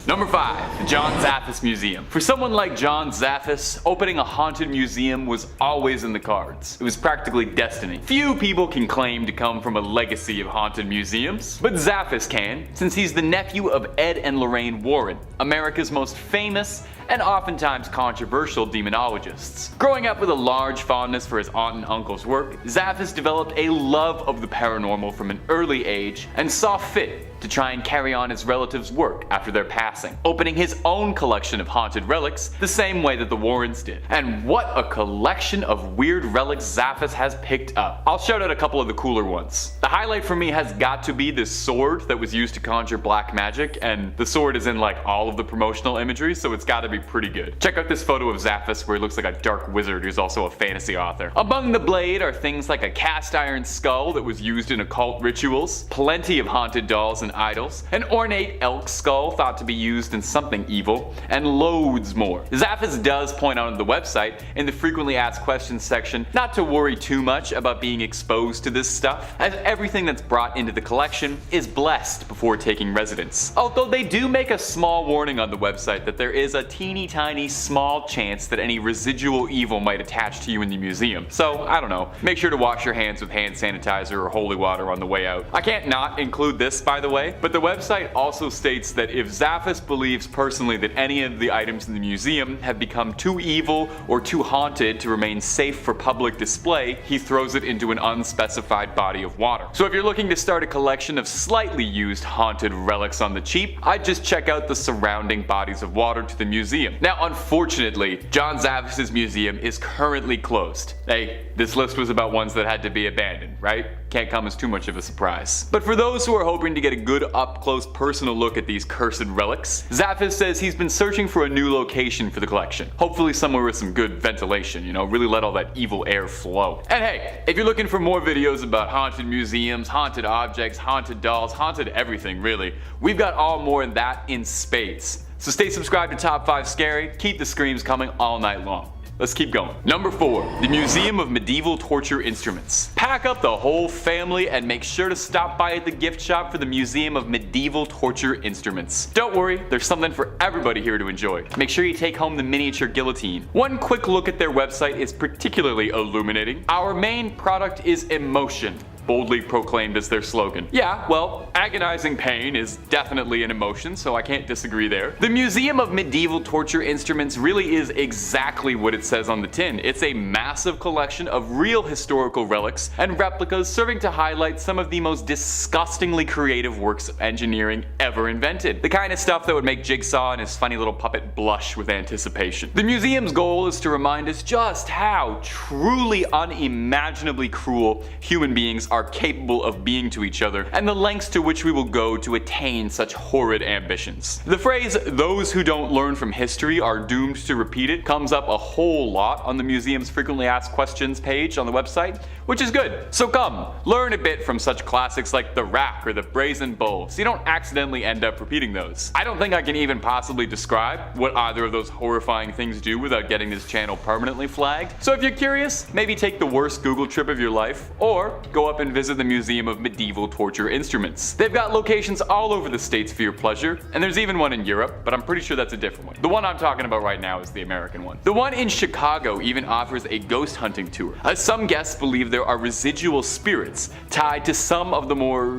Number 5. The John Zapps Museum. For someone like John Zapps, opening a haunted museum was always in the cards. It was practically destiny. Few people can claim to come from a legacy of haunted museums, but Zapps can, since he's the nephew of Ed and Lorraine Warren, America's most famous and oftentimes controversial demonologists. Growing up with a large fondness for his aunt and uncle's work, Zapps developed a love of the paranormal from an early age and saw fit to try and carry on his relatives' work after their passing, opening his own collection of haunted relics the same way that the Warrens did. And what a collection of weird relics Zapps has picked up. I'll shout out a couple of the cooler ones. The highlight for me has got to be this sword that was used to conjure black magic, and the sword is in like all of the promotional imagery, so it's gotta be pretty good. Check out this photo of Zapps where he looks like a dark wizard who's also a fantasy author. Among the blade are things like a cast iron skull that was used in occult rituals, plenty of haunted dolls and idols, an ornate elk skull thought to be used in something evil, and loads more. Zapps does point out on the website in the frequently asked questions section not to worry too much about being exposed to this stuff, as everything that's brought into the collection is blessed before taking residence. Although they do make a small warning on the website that there is a teeny tiny small chance that any residual evil might attach to you in the museum. So I don't know, make sure to wash your hands with hand sanitizer or holy water on the way out. I can't not include this, by the way, but the website also states that if Zapps believes personally that any of the items in the museum have become too evil or too haunted to remain safe for public display, he throws it into an unspecified body of water. So if you're looking to start a collection of slightly used haunted relics on the cheap, I'd just check out the surrounding bodies of water to the museum. Now unfortunately, John Zapps' museum is currently closed. Hey, this list was about ones that had to be abandoned, right? Can't come as too much of a surprise. But for those who are hoping to get a good up-close personal look at these cursed relics, Zapps says he's been searching for a new location for the collection. Hopefully somewhere with some good ventilation, you know, really let all that evil air flow. And hey, if you're looking for more videos about haunted museums, haunted objects, haunted dolls, haunted everything really, we've got all more of that in spades. So stay subscribed to Top 5 Scary, keep the screams coming all night long. Let's keep going. Number 4. The Museum of Medieval Torture Instruments. Pack up the whole family and make sure to stop by at the gift shop for the Museum of Medieval Torture Instruments. Don't worry, there's something for everybody here to enjoy. Make sure you take home the miniature guillotine. One quick look at their website is particularly illuminating. Our main product is emotion, boldly proclaimed as their slogan. Yeah, well, agonizing pain is definitely an emotion, so I can't disagree there. The Museum of Medieval Torture Instruments really is exactly what it says on the tin. It's a massive collection of real historical relics and replicas serving to highlight some of the most disgustingly creative works of engineering ever invented. The kind of stuff that would make Jigsaw and his funny little puppet blush with anticipation. The museum's goal is to remind us just how truly unimaginably cruel human beings are capable of being to each other, and the lengths to which we will go to attain such horrid ambitions. The phrase, "those who don't learn from history are doomed to repeat it," comes up a whole lot on the museum's frequently asked questions page on the website, which is good. So come, learn a bit from such classics like the Rack or the Brazen Bull, so you don't accidentally end up repeating those. I don't think I can even possibly describe what either of those horrifying things do without getting this channel permanently flagged. So if you're curious, maybe take the worst Google trip of your life, or go up and visit the Museum of Medieval Torture Instruments. They've got locations all over the states for your pleasure, and there's even one in Europe, but I'm pretty sure that's a different one. The one I'm talking about right now is the American one. The one in Chicago even offers a ghost hunting tour, as some guests believe there are residual spirits tied to some of the more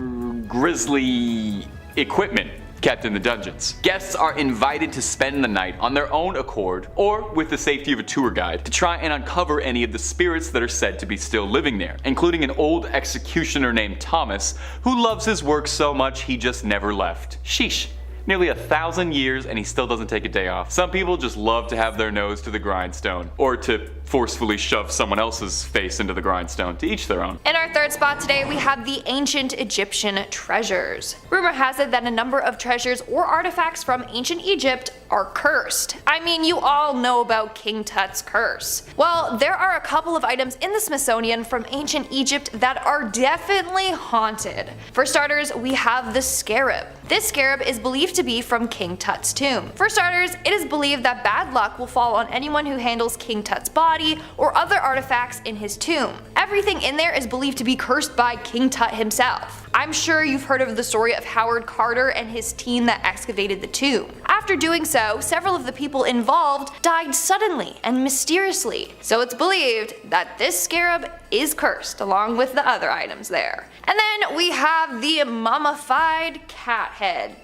grisly equipment kept in the dungeons. Guests are invited to spend the night on their own accord or with the safety of a tour guide to try and uncover any of the spirits that are said to be still living there, including an old executioner named Thomas who loves his work so much he just never left. Sheesh. Nearly 1,000 years and he still doesn't take a day off. Some people just love to have their nose to the grindstone, or to forcefully shove someone else's face into the grindstone. To each their own. In our third spot today, we have the ancient Egyptian treasures. Rumor has it that a number of treasures or artifacts from ancient Egypt are cursed. I mean, you all know about King Tut's curse. Well, there are a couple of items in the Smithsonian from ancient Egypt that are definitely haunted. For starters, we have the scarab. This scarab is believed to be from King Tut's tomb. For starters, it is believed that bad luck will fall on anyone who handles King Tut's body or other artifacts in his tomb. Everything in there is believed to be cursed by King Tut himself. I'm sure you've heard of the story of Howard Carter and his team that excavated the tomb. After After doing so, several of the people involved died suddenly and mysteriously, so it's believed that this scarab is cursed along with the other items there. And then we have the mummified cat head.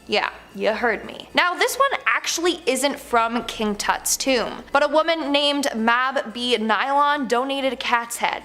Yeah, you heard me. Now this one actually isn't from King Tut's tomb, but a woman named Mab B. Nylon donated a cat's head.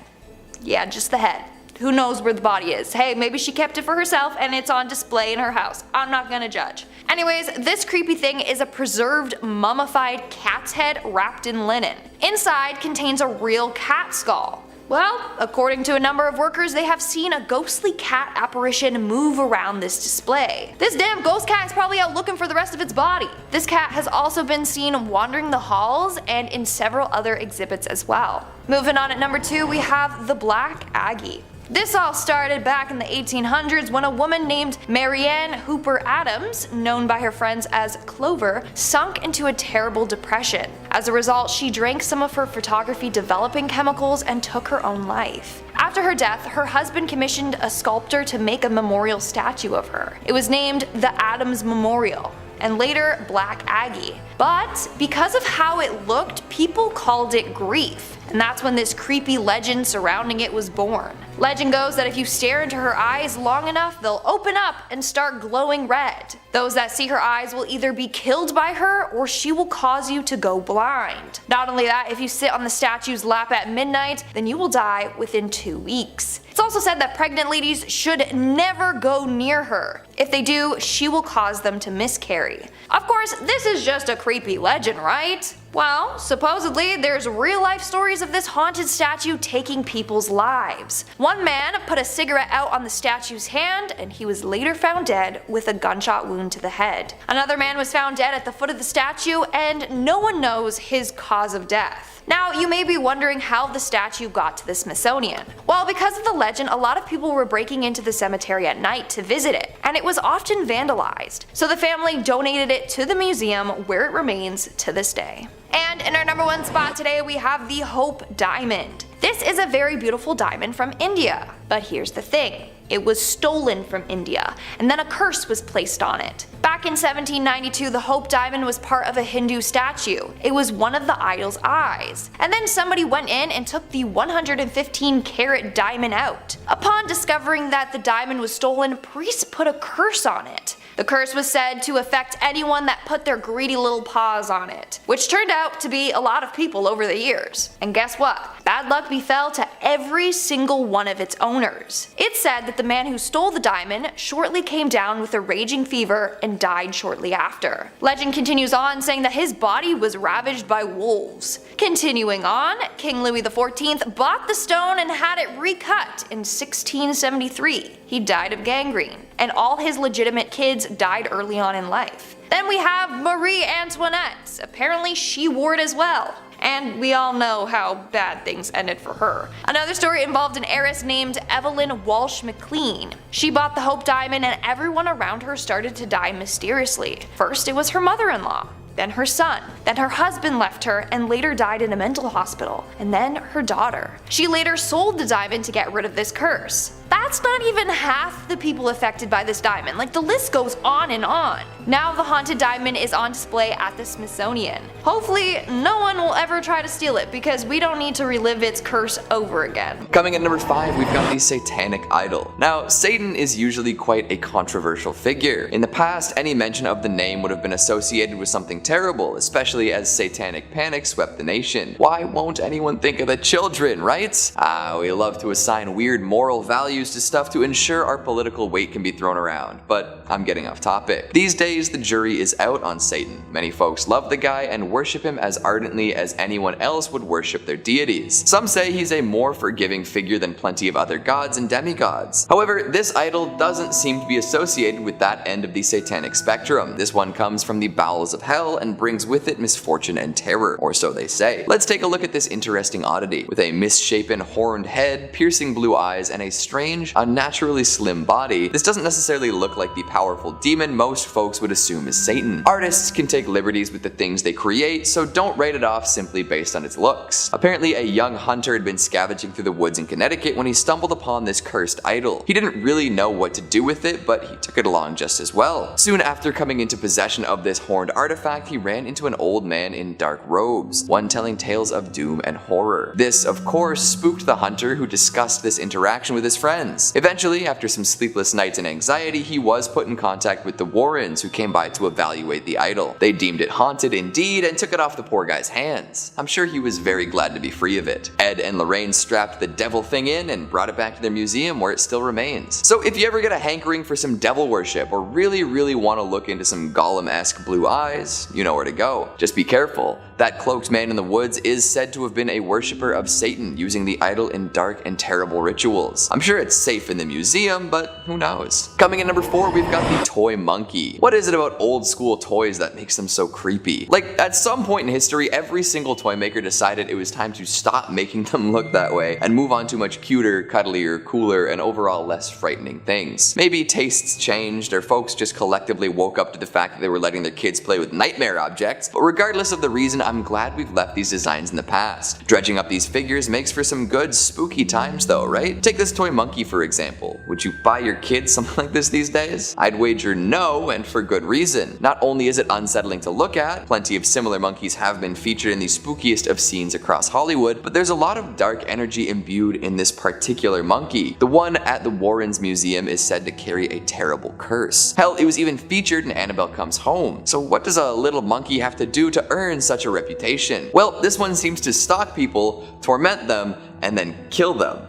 Yeah, just the head. Who knows where the body is? Hey, maybe she kept it for herself and it's on display in her house. I'm not gonna judge. Anyways, this creepy thing is a preserved mummified cat's head wrapped in linen. Inside contains a real cat skull. Well, according to a number of workers, they have seen a ghostly cat apparition move around this display. This damn ghost cat is probably out looking for the rest of its body. This cat has also been seen wandering the halls and in several other exhibits as well. Moving on at number 2, we have the Black Aggie. This all started back in the 1800s when a woman named Marianne Hooper Adams, known by her friends as Clover, sunk into a terrible depression. As a result, she drank some of her photography developing chemicals and took her own life. After her death, her husband commissioned a sculptor to make a memorial statue of her. It was named the Adams Memorial, and later Black Aggie. But because of how it looked, people called it Grief, and that's when this creepy legend surrounding it was born. Legend goes that if you stare into her eyes long enough, they'll open up and start glowing red. Those that see her eyes will either be killed by her or she will cause you to go blind. Not only that, if you sit on the statue's lap at midnight, then you will die within 2 weeks. It's also said that pregnant ladies should never go near her. If they do, she will cause them to miscarry. Of course, this is just a creepy legend, right? Well, supposedly there's real life stories of this haunted statue taking people's lives. One man put a cigarette out on the statue's hand and he was later found dead with a gunshot wound to the head. Another man was found dead at the foot of the statue and no one knows his cause of death. Now, you may be wondering how the statue got to the Smithsonian. Well, because of the legend, a lot of people were breaking into the cemetery at night to visit it, and it was often vandalized. So the family donated it to the museum where it remains to this day. And in our number 1 spot today, we have the Hope Diamond. This is a very beautiful diamond from India. But here's the thing. It was stolen from India, and then a curse was placed on it. Back in 1792, the Hope Diamond was part of a Hindu statue. It was one of the idol's eyes. And then somebody went in and took the 115-carat diamond out. Upon discovering that the diamond was stolen, priests put a curse on it. The curse was said to affect anyone that put their greedy little paws on it, which turned out to be a lot of people over the years. And guess what? Bad luck befell to every single one of its owners. It's said that the man who stole the diamond shortly came down with a raging fever and died shortly after. Legend continues on saying that his body was ravaged by wolves. Continuing on, King Louis XIV bought the stone and had it recut in 1673. He died of gangrene, and all his legitimate kids died early on in life. Then we have Marie Antoinette. Apparently she wore it as well. And we all know how bad things ended for her. Another story involved an heiress named Evelyn Walsh McLean. She bought the Hope Diamond and everyone around her started to die mysteriously. First it was her mother-in-law, then her son, then her husband left her and later died in a mental hospital, and then her daughter. She later sold the diamond to get rid of this curse. That's not even half the people affected by this diamond, like the list goes on and on. Now the haunted diamond is on display at the Smithsonian. Hopefully no one will ever try to steal it because we don't need to relive its curse over again. Coming at number 5, we've got the Satanic Idol. Now, Satan is usually quite a controversial figure. In the past, any mention of the name would have been associated with something terrible, especially as satanic panic swept the nation. Why won't anyone think of the children, right? We love to assign weird moral values to stuff to ensure our political weight can be thrown around, but I'm getting off topic. These days, the jury is out on Satan. Many folks love the guy and worship him as ardently as anyone else would worship their deities. Some say he's a more forgiving figure than plenty of other gods and demigods. However, this idol doesn't seem to be associated with that end of the satanic spectrum. This one comes from the bowels of hell hell and brings with it misfortune and terror, or so they say. Let's take a look at this interesting oddity. With a misshapen, horned head, piercing blue eyes, and a strange, unnaturally slim body, this doesn't necessarily look like the powerful demon most folks would assume is Satan. Artists can take liberties with the things they create, so don't write it off simply based on its looks. Apparently, a young hunter had been scavenging through the woods in Connecticut when he stumbled upon this cursed idol. He didn't really know what to do with it, but he took it along just as well. Soon after coming into possession of this horned artifact, he ran into an old man in dark robes, one telling tales of doom and horror. This, of course, spooked the hunter, who discussed this interaction with his friends. Eventually, after some sleepless nights and anxiety, he was put in contact with the Warrens, who came by to evaluate the idol. They deemed it haunted indeed and took it off the poor guy's hands. I'm sure he was very glad to be free of it. Ed and Lorraine strapped the devil thing in and brought it back to their museum, where it still remains. So if you ever get a hankering for some devil worship or really want to look into some Gollum-esque blue eyes, you know where to go. Just be careful. That cloaked man in the woods is said to have been a worshipper of Satan, using the idol in dark and terrible rituals. I'm sure it's safe in the museum, but who knows. Coming in number 4, we've got the toy monkey. What is it about old school toys that makes them so creepy? Like, at some point in history, every single toy maker decided it was time to stop making them look that way and move on to much cuter, cuddlier, cooler, and overall less frightening things. Maybe tastes changed, or folks just collectively woke up to the fact that they were letting their kids play with nightmare objects, but regardless of the reason, I'm glad we've left these designs in the past. Dredging up these figures makes for some good spooky times though, right? Take this toy monkey for example. Would you buy your kids something like this these days? I'd wager no, and for good reason. Not only is it unsettling to look at, plenty of similar monkeys have been featured in the spookiest of scenes across Hollywood, but there's a lot of dark energy imbued in this particular monkey. The one at the Warrens Museum is said to carry a terrible curse. Hell, it was even featured in Annabelle Comes Home. So what does a little monkey have to do to earn such a reputation? Well, this one seems to stalk people, torment them, and then kill them.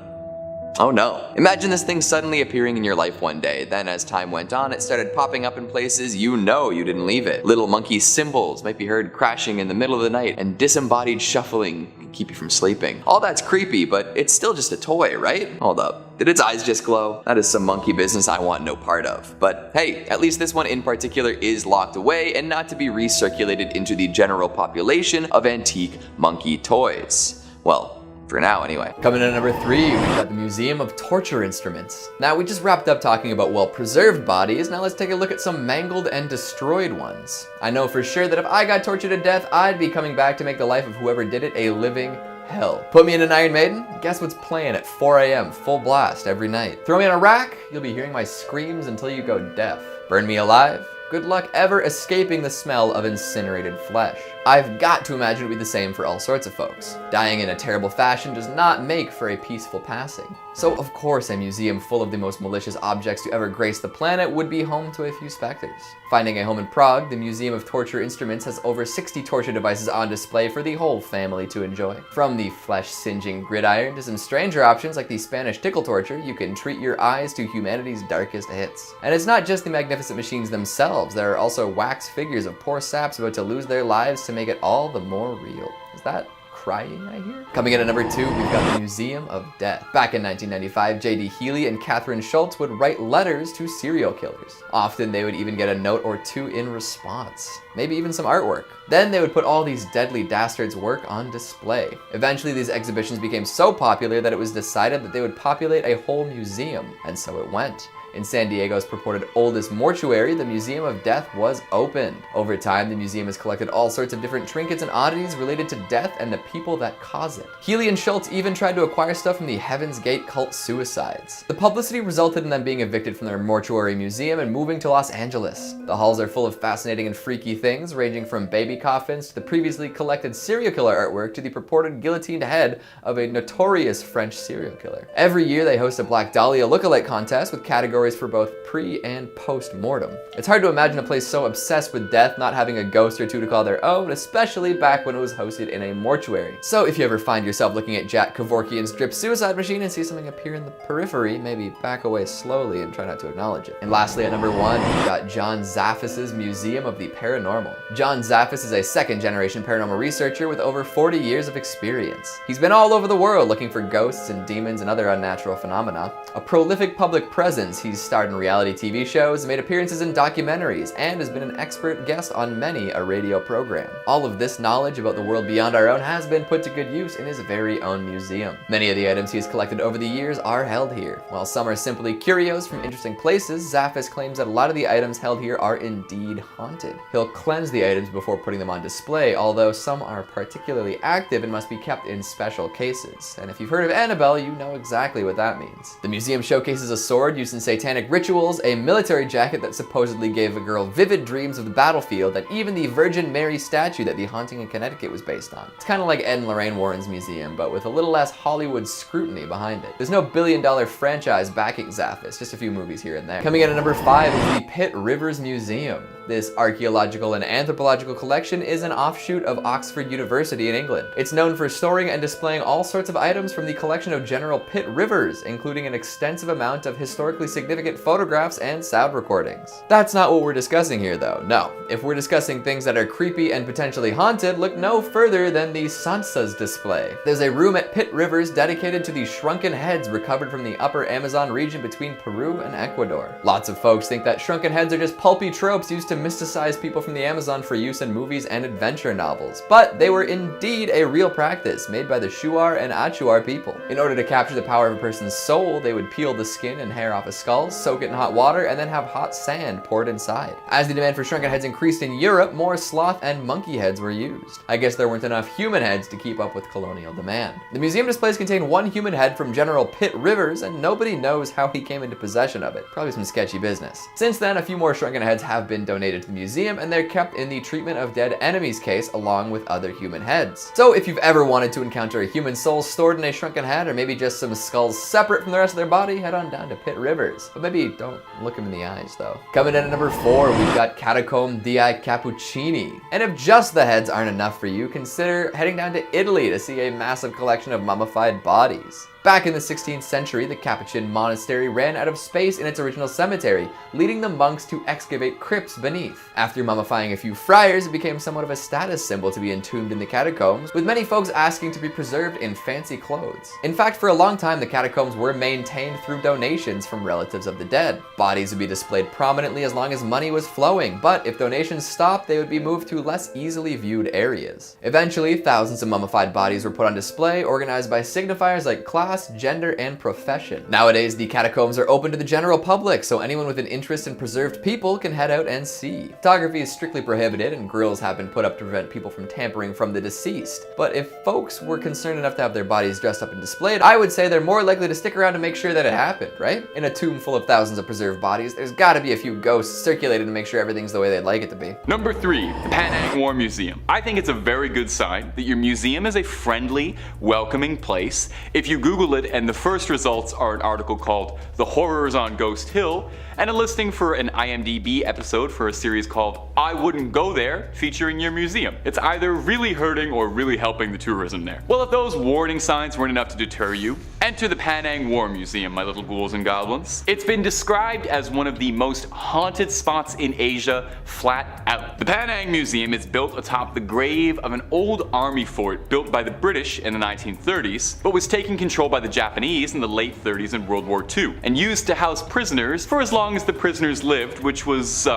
Oh no. Imagine this thing suddenly appearing in your life one day, then as time went on, it started popping up in places you know you didn't leave it. Little monkey cymbals might be heard crashing in the middle of the night, and disembodied shuffling can keep you from sleeping. All that's creepy, but it's still just a toy, right? Hold up. Did its eyes just glow? That is some monkey business I want no part of. But hey, at least this one in particular is locked away and not to be recirculated into the general population of antique monkey toys. Well, for now anyway. Coming in at number 3, we've got the Museum of Torture Instruments. Now, we just wrapped up talking about well-preserved bodies, now let's take a look at some mangled and destroyed ones. I know for sure that if I got tortured to death, I'd be coming back to make the life of whoever did it a living hell. Put me in an Iron Maiden, guess what's playing at 4 AM, full blast every night. Throw me in a rack, you'll be hearing my screams until you go deaf. Burn me alive, good luck ever escaping the smell of incinerated flesh. I've got to imagine it would be the same for all sorts of folks. Dying in a terrible fashion does not make for a peaceful passing. So of course a museum full of the most malicious objects to ever grace the planet would be home to a few specters. Finding a home in Prague, the Museum of Torture Instruments has over 60 torture devices on display for the whole family to enjoy. From the flesh-singeing gridiron to some stranger options like the Spanish tickle torture, you can treat your eyes to humanity's darkest hits. And it's not just the magnificent machines themselves, there are also wax figures of poor saps about to lose their lives to make it all the more real. Is that crying I hear? Coming in at number 2, we've got the Museum of Death. Back in 1995, J.D. Healy and Catherine Schultz would write letters to serial killers. Often they would even get a note or two in response, maybe even some artwork. Then they would put all these deadly dastards' work on display. Eventually these exhibitions became so popular that it was decided that they would populate a whole museum, and so it went. In San Diego's purported oldest mortuary, the Museum of Death was opened. Over time, the museum has collected all sorts of different trinkets and oddities related to death and the people that cause it. Healy and Schultz even tried to acquire stuff from the Heaven's Gate cult suicides. The publicity resulted in them being evicted from their mortuary museum and moving to Los Angeles. The halls are full of fascinating and freaky things, ranging from baby coffins to the previously collected serial killer artwork to the purported guillotined head of a notorious French serial killer. Every year they host a Black Dahlia lookalike contest with categories for both pre and post-mortem. It's hard to imagine a place so obsessed with death not having a ghost or two to call their own, especially back when it was hosted in a mortuary. So if you ever find yourself looking at Jack Kevorkian's drip suicide machine and see something appear in the periphery, maybe back away slowly and try not to acknowledge it. And lastly, at number 1, we've got John Zaffis' Museum of the Paranormal. John Zaffis is a second-generation paranormal researcher with over 40 years of experience. He's been all over the world looking for ghosts and demons and other unnatural phenomena. A prolific public presence, he's He's starred in reality TV shows, made appearances in documentaries, and has been an expert guest on many a radio program. All of this knowledge about the world beyond our own has been put to good use in his very own museum. Many of the items he has collected over the years are held here. While some are simply curios from interesting places, Zapps claims that a lot of the items held here are indeed haunted. He'll cleanse the items before putting them on display, although some are particularly active and must be kept in special cases. And if you've heard of Annabelle, you know exactly what that means. The museum showcases a sword used in satanic rituals, a military jacket that supposedly gave a girl vivid dreams of the battlefield, and even the Virgin Mary statue that The Haunting in Connecticut was based on. It's kind of like Ed and Lorraine Warren's museum, but with a little less Hollywood scrutiny behind it. There's no billion-dollar franchise backing Zapps, just a few movies here and there. Coming in at number 5 is the Pitt Rivers Museum. This archaeological and anthropological collection is an offshoot of Oxford University in England. It's known for storing and displaying all sorts of items from the collection of General Pitt Rivers, including an extensive amount of historically significant photographs and sound recordings. That's not what we're discussing here though, no. If we're discussing things that are creepy and potentially haunted, look no further than the Sansas display. There's a room at Pitt Rivers dedicated to the shrunken heads recovered from the upper Amazon region between Peru and Ecuador. Lots of folks think that shrunken heads are just pulpy tropes used to mysticize people from the Amazon for use in movies and adventure novels, but they were indeed a real practice made by the Shuar and Achuar people. In order to capture the power of a person's soul, they would peel the skin and hair off a skull, soak it in hot water, and then have hot sand poured inside. As the demand for shrunken heads increased in Europe, more sloth and monkey heads were used. I guess there weren't enough human heads to keep up with colonial demand. The museum displays contain one human head from General Pitt Rivers, and nobody knows how he came into possession of it. Probably some sketchy business. Since then, a few more shrunken heads have been donated to the museum, and they're kept in the treatment of dead enemies case along with other human heads. So if you've ever wanted to encounter a human soul stored in a shrunken head, or maybe just some skulls separate from the rest of their body, head on down to Pitt Rivers. But maybe don't look him in the eyes though. Coming in at number 4, we've got Catacombs di Capuccini. And if just the heads aren't enough for you, consider heading down to Italy to see a massive collection of mummified bodies. Back in the 16th century, the Capuchin monastery ran out of space in its original cemetery, leading the monks to excavate crypts beneath. After mummifying a few friars, it became somewhat of a status symbol to be entombed in the catacombs, with many folks asking to be preserved in fancy clothes. In fact, for a long time, the catacombs were maintained through donations from relatives of the dead. Bodies would be displayed prominently as long as money was flowing, but if donations stopped, they would be moved to less easily viewed areas. Eventually, thousands of mummified bodies were put on display, organized by signifiers like class, gender, and profession. Nowadays, the catacombs are open to the general public, so anyone with an interest in preserved people can head out and see. Photography is strictly prohibited, and grills have been put up to prevent people from tampering from the deceased. But if folks were concerned enough to have their bodies dressed up and displayed, I would say they're more likely to stick around to make sure that it happened, right? In a tomb full of thousands of preserved bodies, there's gotta be a few ghosts circulating to make sure everything's the way they'd like it to be. Number 3, the Panang War Museum. I think it's a very good sign that your museum is a friendly, welcoming place. If you Google it and the first results are an article called The Horrors on Ghost Hill and a listing for an IMDb episode for a series called I Wouldn't Go There featuring your museum. It's either really hurting or really helping the tourism there. Well, if those warning signs weren't enough to deter you, enter the Panang War Museum, my little ghouls and goblins. It's been described as one of the most haunted spots in Asia, flat out. The Panang Museum is built atop the grave of an old army fort built by the British in the 1930s, but was taken control by the Japanese in the late 30s in World War II, and used to house prisoners for as long as the prisoners lived, which was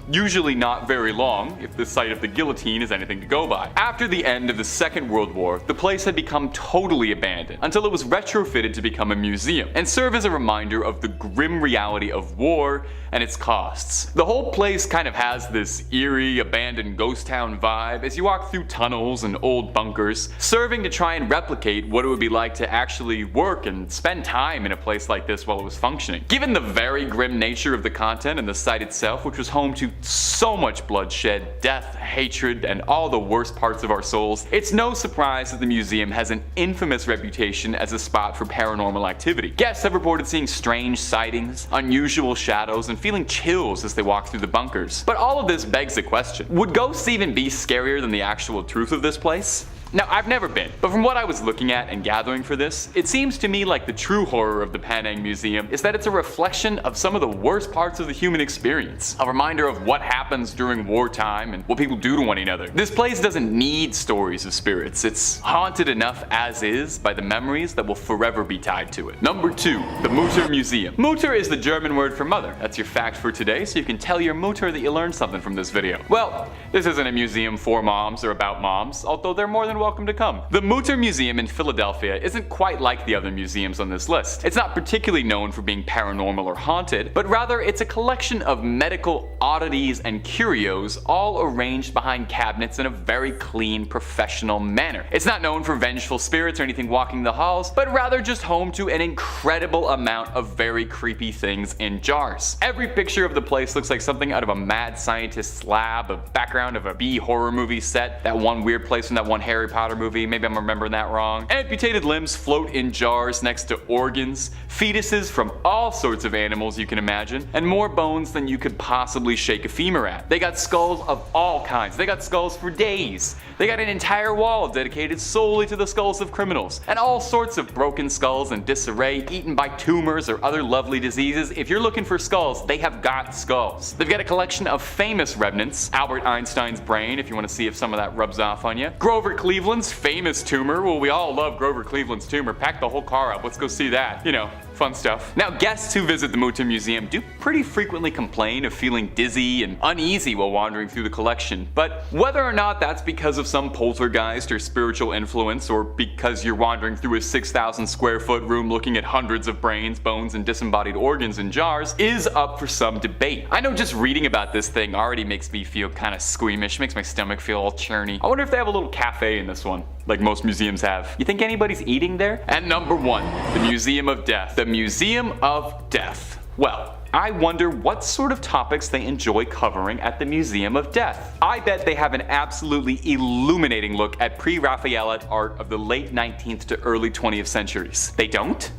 usually not very long, if the site of the guillotine is anything to go by. After the end of the Second World War, the place had become totally abandoned, until it was retrofitted to become a museum, and serve as a reminder of the grim reality of war and its costs. The whole place kind of has this eerie, abandoned ghost town vibe as you walk through tunnels and old bunkers, serving to try and replicate what it would be like to actually work and spend time in a place like this while it was functioning. Given the very grim nature of the content and the site itself, which was home to so much bloodshed, death, hatred, and all the worst parts of our souls, it's no surprise that the museum has an infamous reputation as a spot for paranormal activity. Guests have reported seeing strange sightings, unusual shadows, and feeling chills as they walk through the bunkers. But all of this begs the question, would ghosts even be scarier than the actual truth of this place? Now, I've never been, but from what I was looking at and gathering for this, it seems to me like the true horror of the Panang Museum is that it's a reflection of some of the worst parts of the human experience. A reminder of what happens during wartime and what people do to one another. This place doesn't need stories of spirits. It's haunted enough as is by the memories that will forever be tied to it. Number 2, the Mutter Museum. Mutter is the German word for mother. That's your fact for today, so you can tell your Mutter that you learned something from this video. Well, this isn't a museum for moms or about moms, although they're more than welcome to come. The Mutter Museum in Philadelphia isn't quite like the other museums on this list. It's not particularly known for being paranormal or haunted, but rather it's a collection of medical oddities and curios all arranged behind cabinets in a very clean, professional manner. It's not known for vengeful spirits or anything walking the halls, but rather just home to an incredible amount of very creepy things in jars. Every picture of the place looks like something out of a mad scientist's lab, a background of a B horror movie set, that one weird place from that one Harry Potter movie, maybe I'm remembering that wrong. Amputated limbs float in jars next to organs, fetuses from all sorts of animals you can imagine, and more bones than you could possibly shake a femur at. They got skulls of all kinds. They got skulls for days. They got an entire wall dedicated solely to the skulls of criminals, and all sorts of broken skulls in disarray, eaten by tumors or other lovely diseases. If you're looking for skulls, they have got skulls. They've got a collection of famous remnants, Albert Einstein's brain if you want to see if some of that rubs off on you, Grover Cleveland's famous tumor. Well, we all love Grover Cleveland's tumor. Pack the whole car up, let's go see that. You know, fun stuff. Now, guests who visit the Mutter Museum do pretty frequently complain of feeling dizzy and uneasy while wandering through the collection, but whether or not that's because of some poltergeist or spiritual influence, or because you're wandering through a 6,000 square foot room looking at hundreds of brains, bones, and disembodied organs in jars, is up for some debate. I know just reading about this thing already makes me feel kind of squeamish, makes my stomach feel all churny. I wonder if they have a little cafe in this one, like most museums have. You think anybody's eating there? And number 1, the Museum of Death. The Museum of Death. Well, I wonder what sort of topics they enjoy covering at the Museum of Death. I bet they have an absolutely illuminating look at pre-Raphaelite art of the late 19th to early 20th centuries. They don't?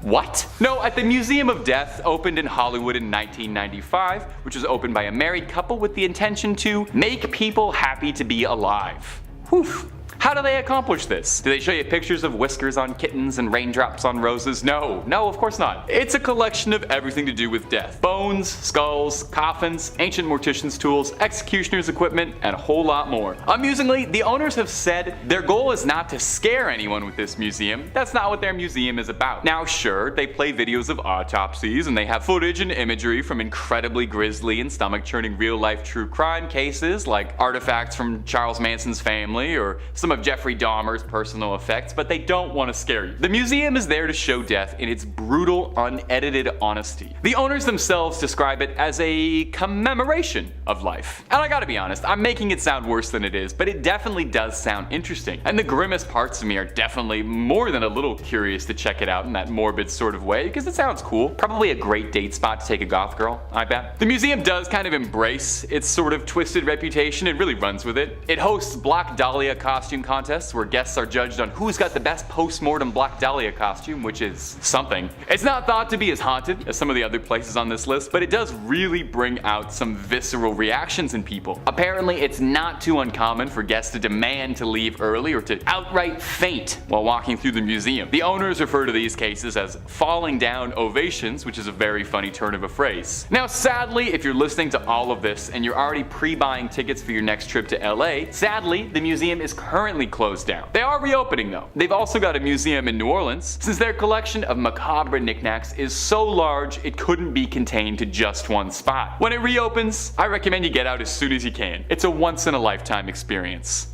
What? No, at the Museum of Death, opened in Hollywood in 1995, which was opened by a married couple with the intention to make people happy to be alive. Whew. How do they accomplish this? Do they show you pictures of whiskers on kittens and raindrops on roses? No, of course not. It's a collection of everything to do with death. Bones, skulls, coffins, ancient mortician's tools, executioner's equipment, and a whole lot more. Amusingly, the owners have said their goal is not to scare anyone with this museum. That's not what their museum is about. Now sure, they play videos of autopsies and they have footage and imagery from incredibly grisly and stomach-churning real-life true crime cases like artifacts from Charles Manson's family or some of Jeffrey Dahmer's personal effects, but they don't want to scare you. The museum is there to show death in its brutal, unedited honesty. The owners themselves describe it as a commemoration of life. And I gotta be honest, I'm making it sound worse than it is, but it definitely does sound interesting. And the grimmest parts of me are definitely more than a little curious to check it out in that morbid sort of way, because it sounds cool. Probably a great date spot to take a goth girl, I bet. The museum does kind of embrace its sort of twisted reputation and really runs with it. It hosts Black Dahlia costume contests where guests are judged on who's got the best post-mortem Black Dahlia costume, which is something. It's not thought to be as haunted as some of the other places on this list, but it does really bring out some visceral reactions in people. Apparently, it's not too uncommon for guests to demand to leave early or to outright faint while walking through the museum. The owners refer to these cases as falling down ovations, which is a very funny turn of a phrase. Now, sadly, if you're listening to all of this and you're already pre-buying tickets for your next trip to LA, sadly, the museum is currently closed down. They are reopening though. They've also got a museum in New Orleans, since their collection of macabre knickknacks is so large it couldn't be contained to just one spot. When it reopens, I recommend you get out as soon as you can. It's a once-in-a-lifetime experience.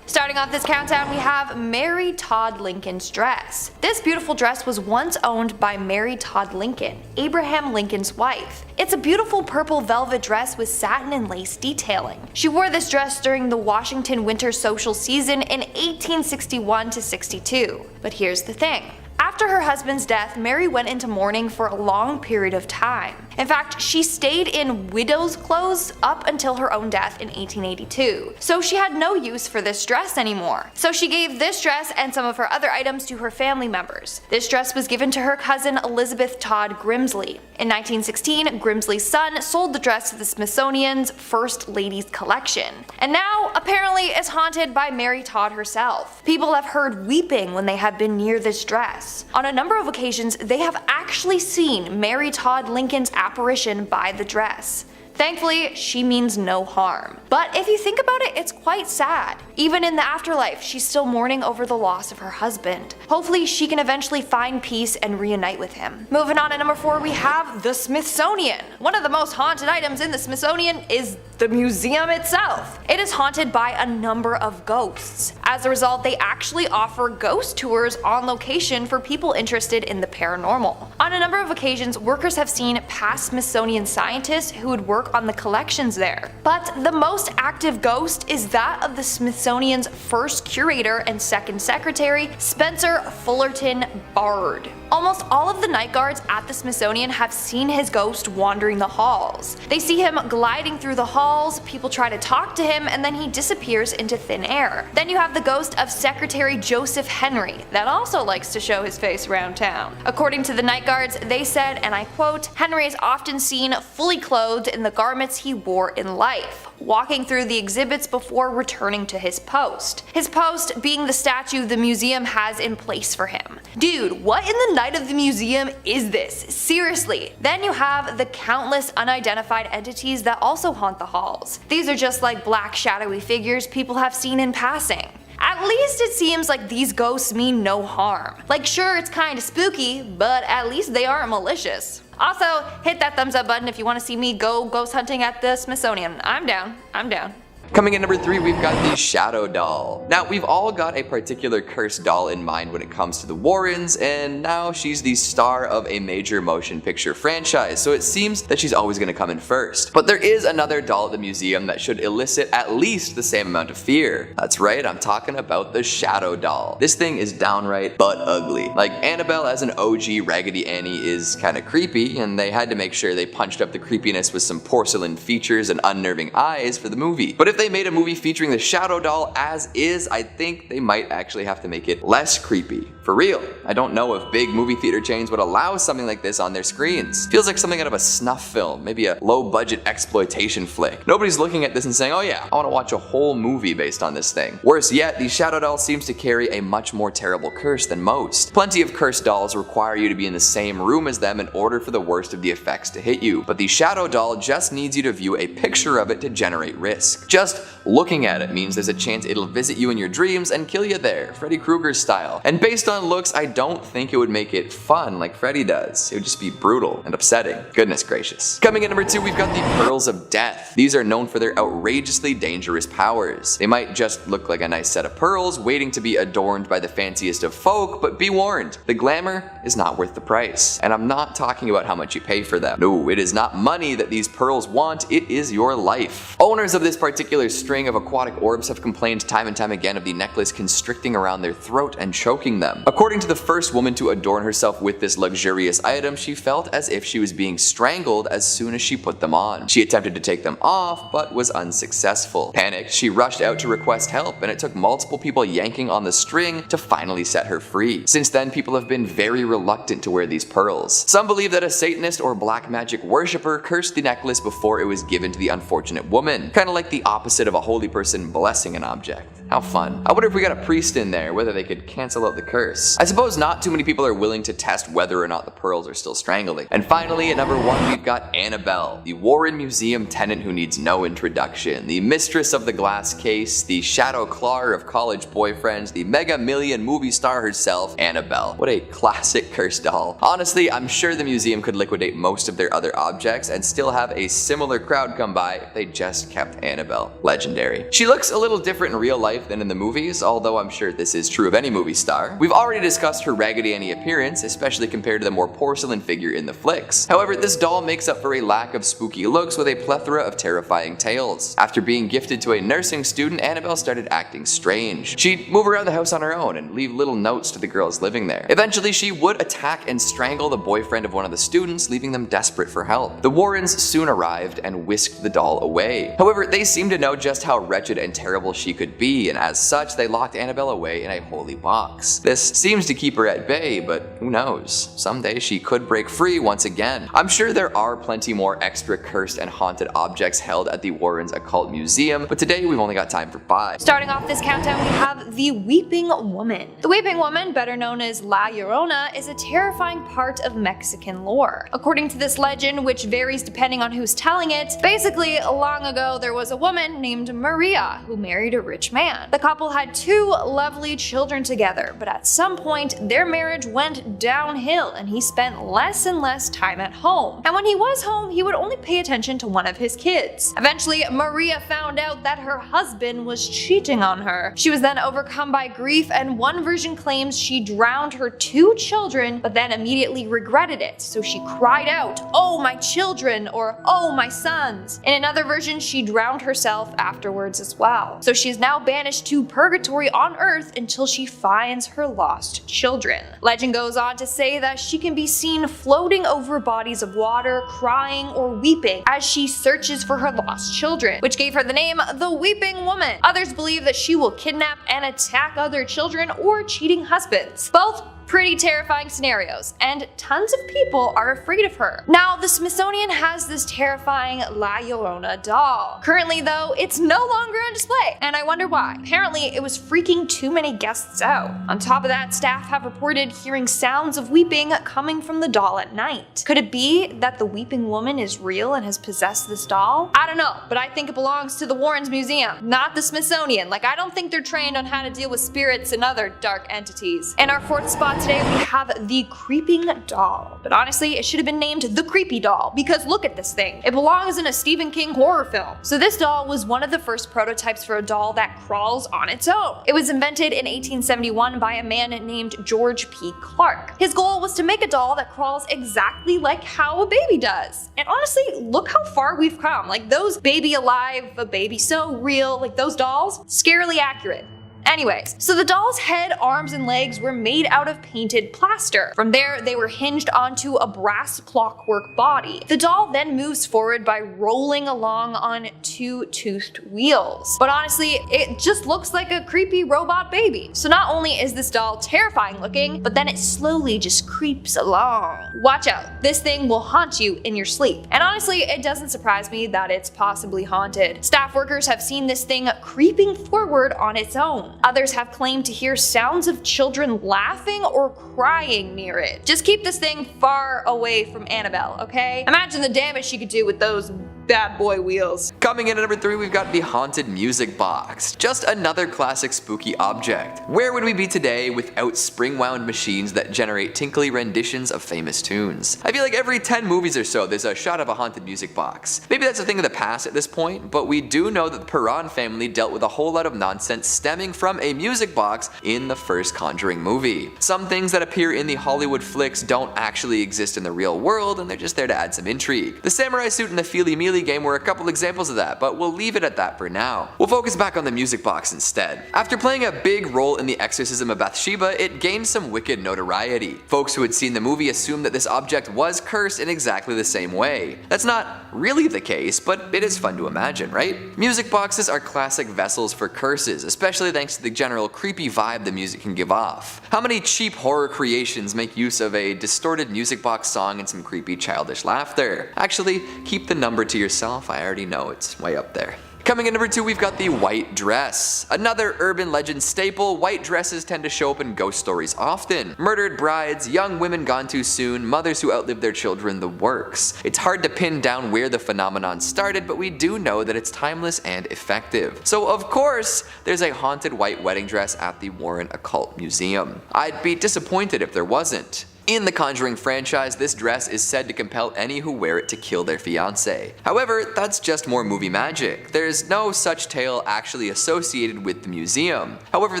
Starting off this countdown, we have Mary Todd Lincoln's dress. This beautiful dress was once owned by Mary Todd Lincoln, Abraham Lincoln's wife. It's a beautiful purple velvet dress with satin and lace detailing. She wore this dress during the Washington winter social season in 1861 to 62. But here's the thing. After her husband's death, Mary went into mourning for a long period of time. In fact, she stayed in widow's clothes up until her own death in 1882. So she had no use for this dress anymore. So she gave this dress and some of her other items to her family members. This dress was given to her cousin Elizabeth Todd Grimsley. In 1916, Grimsley's son sold the dress to the Smithsonian's First Ladies Collection. And now, apparently, it's haunted by Mary Todd herself. People have heard weeping when they have been near this dress. On a number of occasions, they have actually seen Mary Todd Lincoln's apparition by the dress. Thankfully, she means no harm. But if you think about it, it's quite sad. Even in the afterlife, she's still mourning over the loss of her husband. Hopefully, she can eventually find peace and reunite with him. Moving on to number 4, we have the Smithsonian. One of the most haunted items in the Smithsonian is the museum itself. It is haunted by a number of ghosts. As a result, they actually offer ghost tours on location for people interested in the paranormal. On a number of occasions, workers have seen past Smithsonian scientists who would work on the collections there. But the most active ghost is that of the Smithsonian's first curator and second secretary, Spencer Fullerton Bard. Almost all of the night guards at the Smithsonian have seen his ghost wandering the halls. They see him gliding through the halls, people try to talk to him, and then he disappears into thin air. Then you have the ghost of Secretary Joseph Henry that also likes to show his face around town. According to the night guards, they said, and I quote, "Henry is often seen fully clothed in the garments he wore in life, walking through the exhibits before returning to his post." His post being the statue the museum has in place for him. Dude, what in the night of the museum is this? Seriously. Then you have the countless unidentified entities that also haunt the halls. These are just like black shadowy figures people have seen in passing. At least it seems like these ghosts mean no harm. Like, sure, it's kinda spooky, but at least they aren't malicious. Also, hit that thumbs up button if you want to see me go ghost hunting at the Smithsonian. I'm down. I'm down. Coming in number 3, we've got the Shadow Doll. Now, we've all got a particular cursed doll in mind when it comes to the Warrens, and now she's the star of a major motion picture franchise, so it seems that she's always going to come in first. But there is another doll at the museum that should elicit at least the same amount of fear. That's right, I'm talking about the Shadow Doll. This thing is downright butt ugly. Like, Annabelle as an OG Raggedy Annie is kinda creepy, and they had to make sure they punched up the creepiness with some porcelain features and unnerving eyes for the movie. But if they made a movie featuring the Shadow Doll as is, I think they might actually have to make it less creepy. For real. I don't know if big movie theater chains would allow something like this on their screens. Feels like something out of a snuff film, maybe a low-budget exploitation flick. Nobody's looking at this and saying, oh yeah, I want to watch a whole movie based on this thing. Worse yet, the Shadow Doll seems to carry a much more terrible curse than most. Plenty of cursed dolls require you to be in the same room as them in order for the worst of the effects to hit you, but the Shadow Doll just needs you to view a picture of it to generate risk. Just looking at it means there's a chance it'll visit you in your dreams and kill you there, Freddy Krueger style. And based on looks, I don't think it would make it fun like Freddy does. It would just be brutal and upsetting. Goodness gracious. Coming in number 2, we've got the Pearls of Death. These are known for their outrageously dangerous powers. They might just look like a nice set of pearls waiting to be adorned by the fanciest of folk, but be warned, the glamour is not worth the price. And I'm not talking about how much you pay for them. No, it is not money that these pearls want, it is your life. Owners of this particular string of aquatic orbs have complained time and time again of the necklace constricting around their throat and choking them. According to the first woman to adorn herself with this luxurious item, she felt as if she was being strangled as soon as she put them on. She attempted to take them off, but was unsuccessful. Panicked, she rushed out to request help, and it took multiple people yanking on the string to finally set her free. Since then, people have been very reluctant to wear these pearls. Some believe that a Satanist or black magic worshipper cursed the necklace before it was given to the unfortunate woman, kinda like the opposite of a holy person blessing an object. How fun. I wonder if we got a priest in there, whether they could cancel out the curse. I suppose not too many people are willing to test whether or not the pearls are still strangling. And finally, at number 1, we've got Annabelle, the Warren Museum tenant who needs no introduction, the mistress of the glass case, the shadow clawer of college boyfriends, the mega million movie star herself, Annabelle. What a classic cursed doll. Honestly, I'm sure the museum could liquidate most of their other objects and still have a similar crowd come by if they just kept Annabelle. Legendary. She looks a little different in real life life than in the movies, although I'm sure this is true of any movie star. We've already discussed her Raggedy Annie appearance, especially compared to the more porcelain figure in the flicks. However, this doll makes up for a lack of spooky looks with a plethora of terrifying tales. After being gifted to a nursing student, Annabelle started acting strange. She'd move around the house on her own and leave little notes to the girls living there. Eventually, she would attack and strangle the boyfriend of one of the students, leaving them desperate for help. The Warrens soon arrived and whisked the doll away. However, they seemed to know just how wretched and terrible she could be, and as such, they locked Annabelle away in a holy box. This seems to keep her at bay, but who knows? Someday she could break free once again. I'm sure there are plenty more extra cursed and haunted objects held at the Warrens Occult Museum, but today we've only got time for 5. Starting off this countdown, we have the Weeping Woman. The Weeping Woman, better known as La Llorona, is a terrifying part of Mexican lore. According to this legend, which varies depending on who's telling it, basically long ago there was a woman named Maria who married a rich man. The couple had 2 lovely children together, but at some point their marriage went downhill and he spent less and less time at home. And when he was home, he would only pay attention to one of his kids. Eventually, Maria found out that her husband was cheating on her. She was then overcome by grief, and one version claims she drowned her 2 children, but then immediately regretted it. So she cried out, "Oh, my children," or "Oh, my sons." In another version, she drowned herself afterwards as well. So she is now banished to purgatory on Earth until she finds her lost children. Legend goes on to say that she can be seen floating over bodies of water, crying or weeping as she searches for her lost children, which gave her the name the Weeping Woman. Others believe that she will kidnap and attack other children or cheating husbands. Both pretty terrifying scenarios, and tons of people are afraid of her. Now, the Smithsonian has this terrifying La Llorona doll. Currently though, it's no longer on display, and I wonder why. Apparently, it was freaking too many guests out. On top of that, staff have reported hearing sounds of weeping coming from the doll at night. Could it be that the Weeping Woman is real and has possessed this doll? I don't know, but I think it belongs to the Warrens Museum, not the Smithsonian. Like, I don't think they're trained on how to deal with spirits and other dark entities. In our 4th spot today, we have the Creeping Doll. But honestly, it should have been named the Creepy Doll, because look at this thing. It belongs in a Stephen King horror film. So this doll was one of the first prototypes for a doll that crawls on its own. It was invented in 1871 by a man named George P. Clark. His goal was to make a doll that crawls exactly like how a baby does. And honestly, look how far we've come. Like, those Baby Alive, a Baby So Real, like those dolls, scarily accurate. Anyways, so the doll's head, arms, and legs were made out of painted plaster. From there, they were hinged onto a brass clockwork body. The doll then moves forward by rolling along on 2 toothed wheels. But honestly, it just looks like a creepy robot baby. So not only is this doll terrifying looking, but then it slowly just creeps along. Watch out, this thing will haunt you in your sleep. And honestly, it doesn't surprise me that it's possibly haunted. Staff workers have seen this thing creeping forward on its own. Others have claimed to hear sounds of children laughing or crying near it. Just keep this thing far away from Annabelle, okay? Imagine the damage she could do with those bad boy wheels. Coming in at number 3, we've got the Haunted Music Box. Just another classic spooky object. Where would we be today without spring-wound machines that generate tinkly renditions of famous tunes? I feel like every 10 movies or so there's a shot of a haunted music box. Maybe that's a thing of the past at this point, but we do know that the Perron family dealt with a whole lot of nonsense stemming from a music box in the first Conjuring movie. Some things that appear in the Hollywood flicks don't actually exist in the real world, and they're just there to add some intrigue. The samurai suit and the Feely Mealy game were a couple examples of that, but we'll leave it at that for now. We'll focus back on the music box instead. After playing a big role in the exorcism of Bathsheba, it gained some wicked notoriety. Folks who had seen the movie assumed that this object was cursed in exactly the same way. That's not really the case, but it is fun to imagine, right? Music boxes are classic vessels for curses, especially thanks to the general creepy vibe the music can give off. How many cheap horror creations make use of a distorted music box song and some creepy childish laughter? Actually, keep the number to yourself, I already know it's way up there. Coming in number 2, we've got the white dress. Another urban legend staple, white dresses tend to show up in ghost stories often. Murdered brides, young women gone too soon, mothers who outlived their children, the works. It's hard to pin down where the phenomenon started, but we do know that it's timeless and effective. So of course, there's a haunted white wedding dress at the Warren Occult Museum. I'd be disappointed if there wasn't. In the Conjuring franchise, this dress is said to compel any who wear it to kill their fiancé. However, that's just more movie magic. There's no such tale actually associated with the museum. However,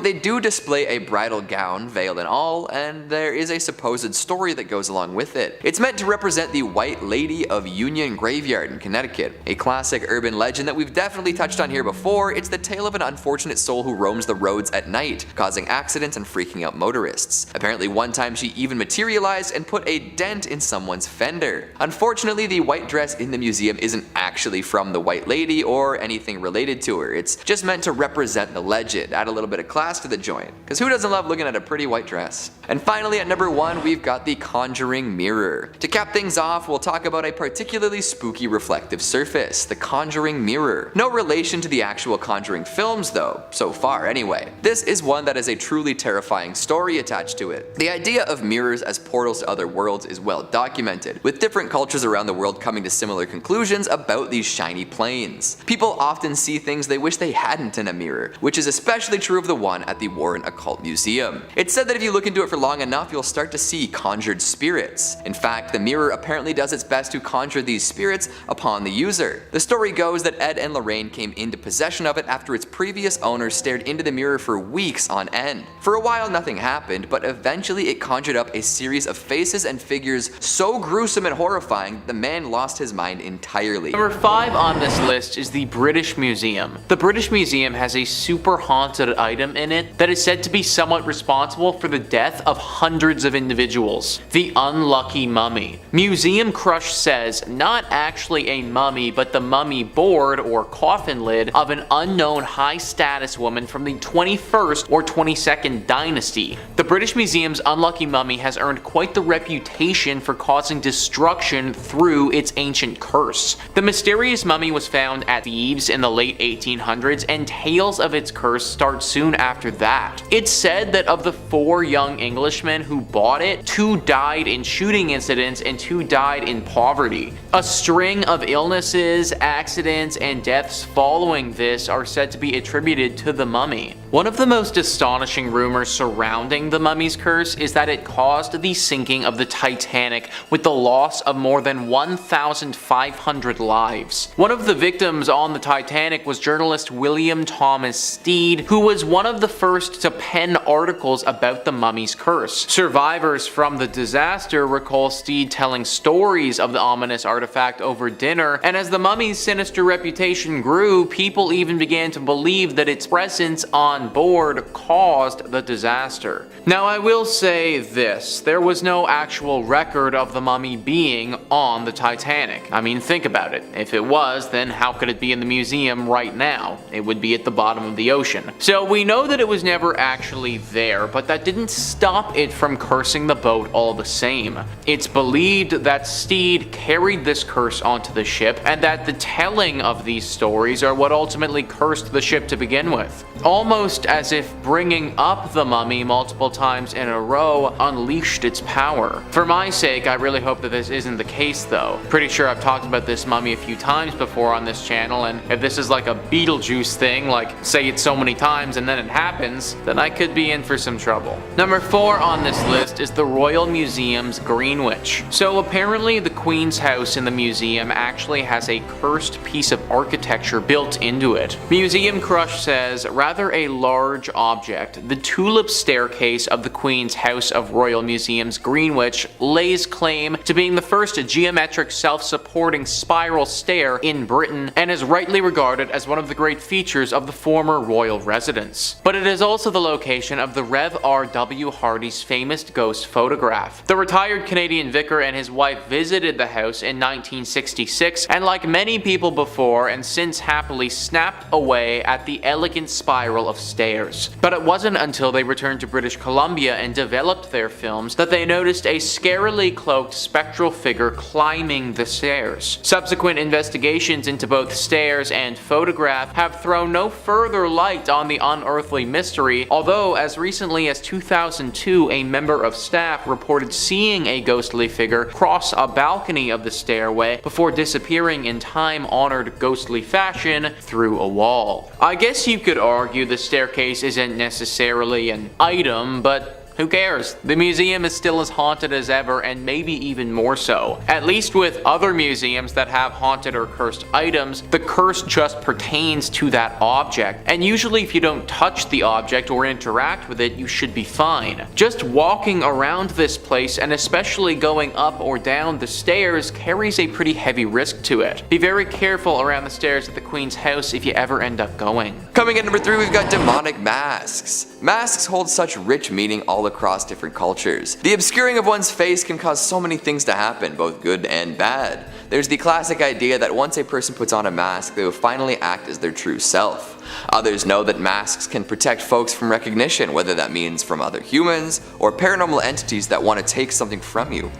they do display a bridal gown, veil and all, and there is a supposed story that goes along with it. It's meant to represent the White Lady of Union Graveyard in Connecticut, a classic urban legend that we've definitely touched on here before. It's the tale of an unfortunate soul who roams the roads at night, causing accidents and freaking out motorists. Apparently one time she even materialized and put a dent in someone's fender. Unfortunately, the white dress in the museum isn't actually from the White Lady or anything related to her. It's just meant to represent the legend, add a little bit of class to the joint, because who doesn't love looking at a pretty white dress? And finally, at number 1, we've got the Conjuring Mirror. To cap things off, we'll talk about a particularly spooky reflective surface, the Conjuring Mirror. No relation to the actual Conjuring films though, so far anyway. This is one that has a truly terrifying story attached to it. The idea of mirrors as portals to other worlds is well documented, with different cultures around the world coming to similar conclusions about these shiny planes. People often see things they wish they hadn't in a mirror, which is especially true of the one at the Warren Occult Museum. It's said that if you look into it for long enough, you'll start to see conjured spirits. In fact, the mirror apparently does its best to conjure these spirits upon the user. The story goes that Ed and Lorraine came into possession of it after its previous owner stared into the mirror for weeks on end. For a while nothing happened, but eventually it conjured up a series of faces and figures so gruesome and horrifying that the man lost his mind entirely. Number 5 on this list is the British Museum. The British Museum has a super haunted item in it that is said to be somewhat responsible for the death of hundreds of individuals. The unlucky mummy. Museum Crush says not actually a mummy, but the mummy board or coffin lid of an unknown high status woman from the 21st or 22nd dynasty. The British Museum's unlucky mummy has earned quite the reputation for causing destruction through its ancient curse. The mysterious mummy was found at Thebes in the late 1800s, and tales of its curse start soon after that. It's said that of the 4 young Englishmen who bought it, 2 died in shooting incidents and 2 died in poverty. A string of illnesses, accidents, and deaths following this are said to be attributed to the mummy. One of the most astonishing rumors surrounding the mummy's curse is that it caused the sinking of the Titanic with the loss of more than 1,500 lives. One of the victims on the Titanic was journalist William Thomas Stead, who was one of the first to pen articles about the mummy's curse. Survivors from the disaster recall Stead telling stories of the ominous artifact over dinner, and as the mummy's sinister reputation grew, people even began to believe that its presence on board caused the disaster. Now I will say this, there was no actual record of the mummy being on the Titanic. I mean, think about it. If it was, then how could it be in the museum right now? It would be at the bottom of the ocean. So we know that it was never actually there, but that didn't stop it from cursing the boat all the same. It's believed that Stead carried this curse onto the ship, and that the telling of these stories are what ultimately cursed the ship to begin with. Almost as if bringing up the mummy multiple times in a row unleashed its power. For my sake, I really hope that this isn't the case though. Pretty sure I've talked about this mummy a few times before on this channel, and if this is like a Beetlejuice thing, like say it so many times and then it happens, then I could be in for some trouble. Number 4 on this list is the Royal Museum's Green Witch. So apparently the Queen's house in the museum actually has a cursed piece of architecture built into it. Museum Crush says, rather a large object, the tulip staircase of the Queen's House of Royal Museum's Green Witch lays claim to being the first geometric self-supporting spiral stair in Britain, and is rightly regarded as one of the great features of the former royal residence. But it is also the location of the Rev. R.W. Hardy's famous ghost photograph. The retired Canadian vicar and his wife visited the house in 1966, and like many people before and since happily snapped away at the elegant spiral of stairs. But it wasn't until they returned to British Columbia and developed their films that they noticed a scarily cloaked spectral figure climbing the stairs. Subsequent investigations into both stairs and photograph have thrown no further light on the unearthly mystery, although as recently as 2002 a member of staff reported seeing a ghostly figure cross a balcony of the stairway before disappearing in time-honored ghostly fashion through a wall. I guess you could argue the staircase isn't necessarily an item, but Who cares? The museum is still as haunted as ever, and maybe even more so. At least with other museums that have haunted or cursed items, the curse just pertains to that object, and usually if you don't touch the object or interact with it, you should be fine. Just walking around this place, and especially going up or down the stairs, carries a pretty heavy risk to it. Be very careful around the stairs at the Queen's house if you ever end up going. Coming in number 3, we've got demonic masks. Masks hold such rich meaning all across different cultures. The obscuring of one's face can cause so many things to happen, both good and bad. There's the classic idea that once a person puts on a mask, they will finally act as their true self. Others know that masks can protect folks from recognition, whether that means from other humans or paranormal entities that want to take something from you.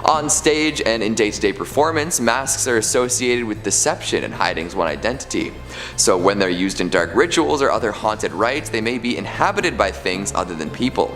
On stage and in day-to-day performance, masks are associated with deception and hiding one's identity. So when they're used in dark rituals or other haunted rites, they may be inhabited by things other than people.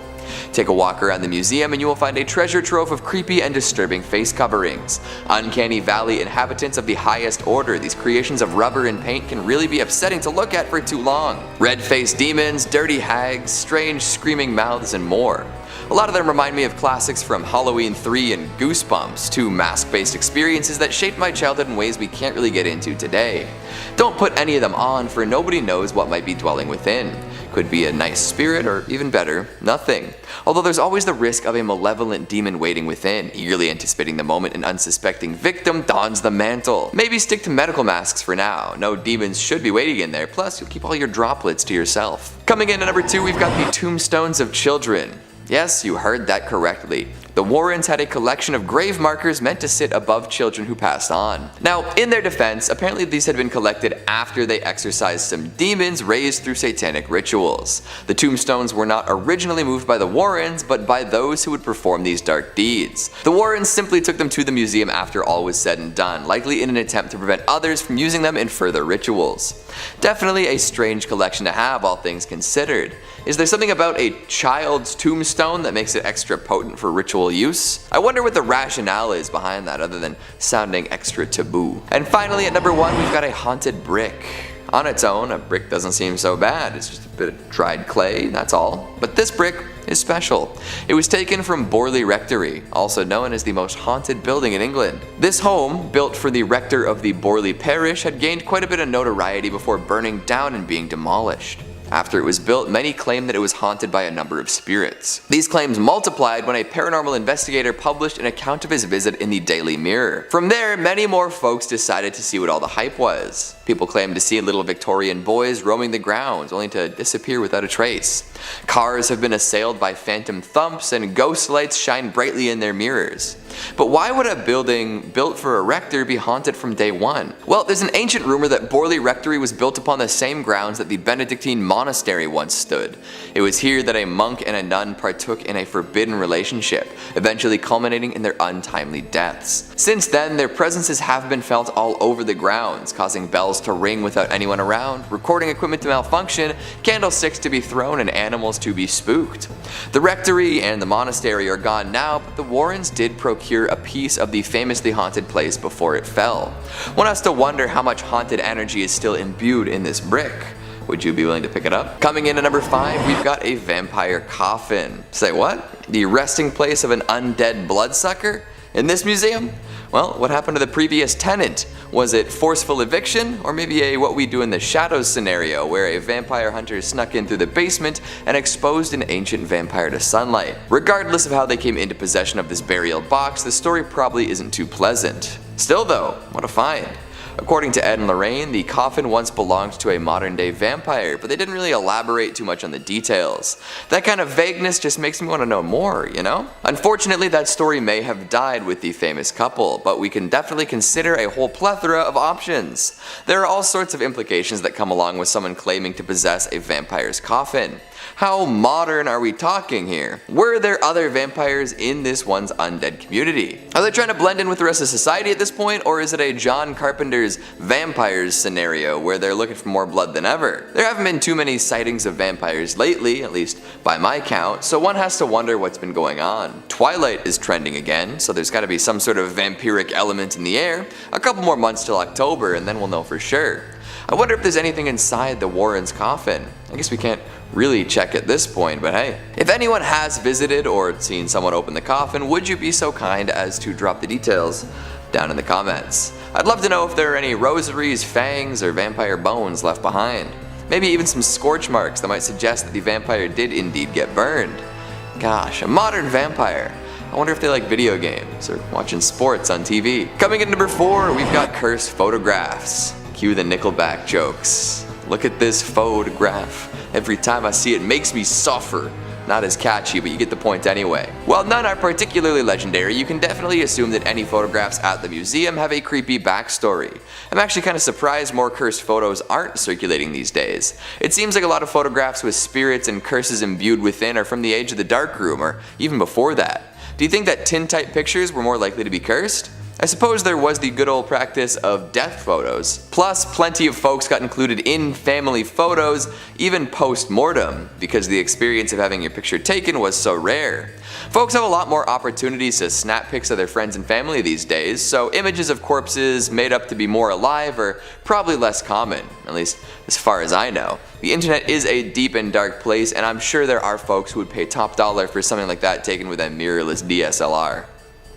Take a walk around the museum and you will find a treasure trove of creepy and disturbing face coverings. Uncanny Valley inhabitants of the highest order, these creations of rubber and paint can really be upsetting to look at for too long. Red-faced demons, dirty hags, strange screaming mouths, and more. A lot of them remind me of classics from Halloween 3 and Goosebumps, two mask-based experiences that shaped my childhood in ways we can't really get into today. Don't put any of them on, for nobody knows what might be dwelling within. Could be a nice spirit, or even better, nothing. Although there's always the risk of a malevolent demon waiting within, eagerly anticipating the moment an unsuspecting victim dons the mantle. Maybe stick to medical masks for now. No demons should be waiting in there, plus you'll keep all your droplets to yourself. Coming in at number 2, we've got the Tombstones of Children. Yes, you heard that correctly. The Warrens had a collection of grave markers meant to sit above children who passed on. Now, in their defense, apparently these had been collected after they exorcised some demons raised through satanic rituals. The tombstones were not originally moved by the Warrens, but by those who would perform these dark deeds. The Warrens simply took them to the museum after all was said and done, likely in an attempt to prevent others from using them in further rituals. Definitely a strange collection to have, all things considered. Is there something about a child's tombstone that makes it extra potent for ritual use? I wonder what the rationale is behind that, other than sounding extra taboo. And finally, at number 1, we've got a haunted brick. On its own, a brick doesn't seem so bad. It's just a bit of dried clay, that's all. But this brick is special. It was taken from Borley Rectory, also known as the most haunted building in England. This home, built for the rector of the Borley parish, had gained quite a bit of notoriety before burning down and being demolished. After it was built, many claimed that it was haunted by a number of spirits. These claims multiplied when a paranormal investigator published an account of his visit in the Daily Mirror. From there, many more folks decided to see what all the hype was. People claimed to see little Victorian boys roaming the grounds, only to disappear without a trace. Cars have been assailed by phantom thumps, and ghost lights shine brightly in their mirrors. But why would a building built for a rector be haunted from day one? Well, there's an ancient rumor that Borley Rectory was built upon the same grounds that the Benedictine monastery once stood. It was here that a monk and a nun partook in a forbidden relationship, eventually culminating in their untimely deaths. Since then, their presences have been felt all over the grounds, causing bells to ring without anyone around, recording equipment to malfunction, candlesticks to be thrown, and animals to be spooked. The rectory and the monastery are gone now, but the Warrens did procure a piece of the famously haunted place before it fell. One has to wonder how much haunted energy is still imbued in this brick. Would you be willing to pick it up? Coming in at number 5, we've got a vampire coffin. Say what? The resting place of an undead bloodsucker? In this museum? Well, what happened to the previous tenant? Was it forceful eviction, or maybe a what we do in the shadows scenario, where a vampire hunter snuck in through the basement and exposed an ancient vampire to sunlight? Regardless of how they came into possession of this burial box, the story probably isn't too pleasant. Still though, what a find. According to Ed and Lorraine, the coffin once belonged to a modern-day vampire, but they didn't really elaborate too much on the details. That kind of vagueness just makes me want to know more, you know? Unfortunately, that story may have died with the famous couple, but we can definitely consider a whole plethora of options. There are all sorts of implications that come along with someone claiming to possess a vampire's coffin. How modern are we talking here? Were there other vampires in this one's undead community? Are they trying to blend in with the rest of society at this point, or is it a John Carpenter's vampires scenario where they're looking for more blood than ever? There haven't been too many sightings of vampires lately, at least by my count, so one has to wonder what's been going on. Twilight is trending again, so there's gotta be some sort of vampiric element in the air. A couple more months till October and then we'll know for sure. I wonder if there's anything inside the Warrens' coffin. I guess we can't really check at this point, but hey. If anyone has visited or seen someone open the coffin, would you be so kind as to drop the details down in the comments? I'd love to know if there are any rosaries, fangs, or vampire bones left behind. Maybe even some scorch marks that might suggest that the vampire did indeed get burned. Gosh, a modern vampire. I wonder if they like video games or watching sports on TV. Coming in number 4, we've got cursed photographs. Cue the Nickelback jokes. Look at this photograph. Every time I see it makes me suffer. Not as catchy, but you get the point anyway. While none are particularly legendary, you can definitely assume that any photographs at the museum have a creepy backstory. I'm actually kind of surprised more cursed photos aren't circulating these days. It seems like a lot of photographs with spirits and curses imbued within are from the age of the darkroom, or even before that. Do you think that tintype pictures were more likely to be cursed? I suppose there was the good old practice of death photos. Plus, plenty of folks got included in family photos, even post-mortem, because the experience of having your picture taken was so rare. Folks have a lot more opportunities to snap pics of their friends and family these days, so images of corpses made up to be more alive are probably less common, at least as far as I know. The internet is a deep and dark place, and I'm sure there are folks who would pay top dollar for something like that taken with a mirrorless DSLR.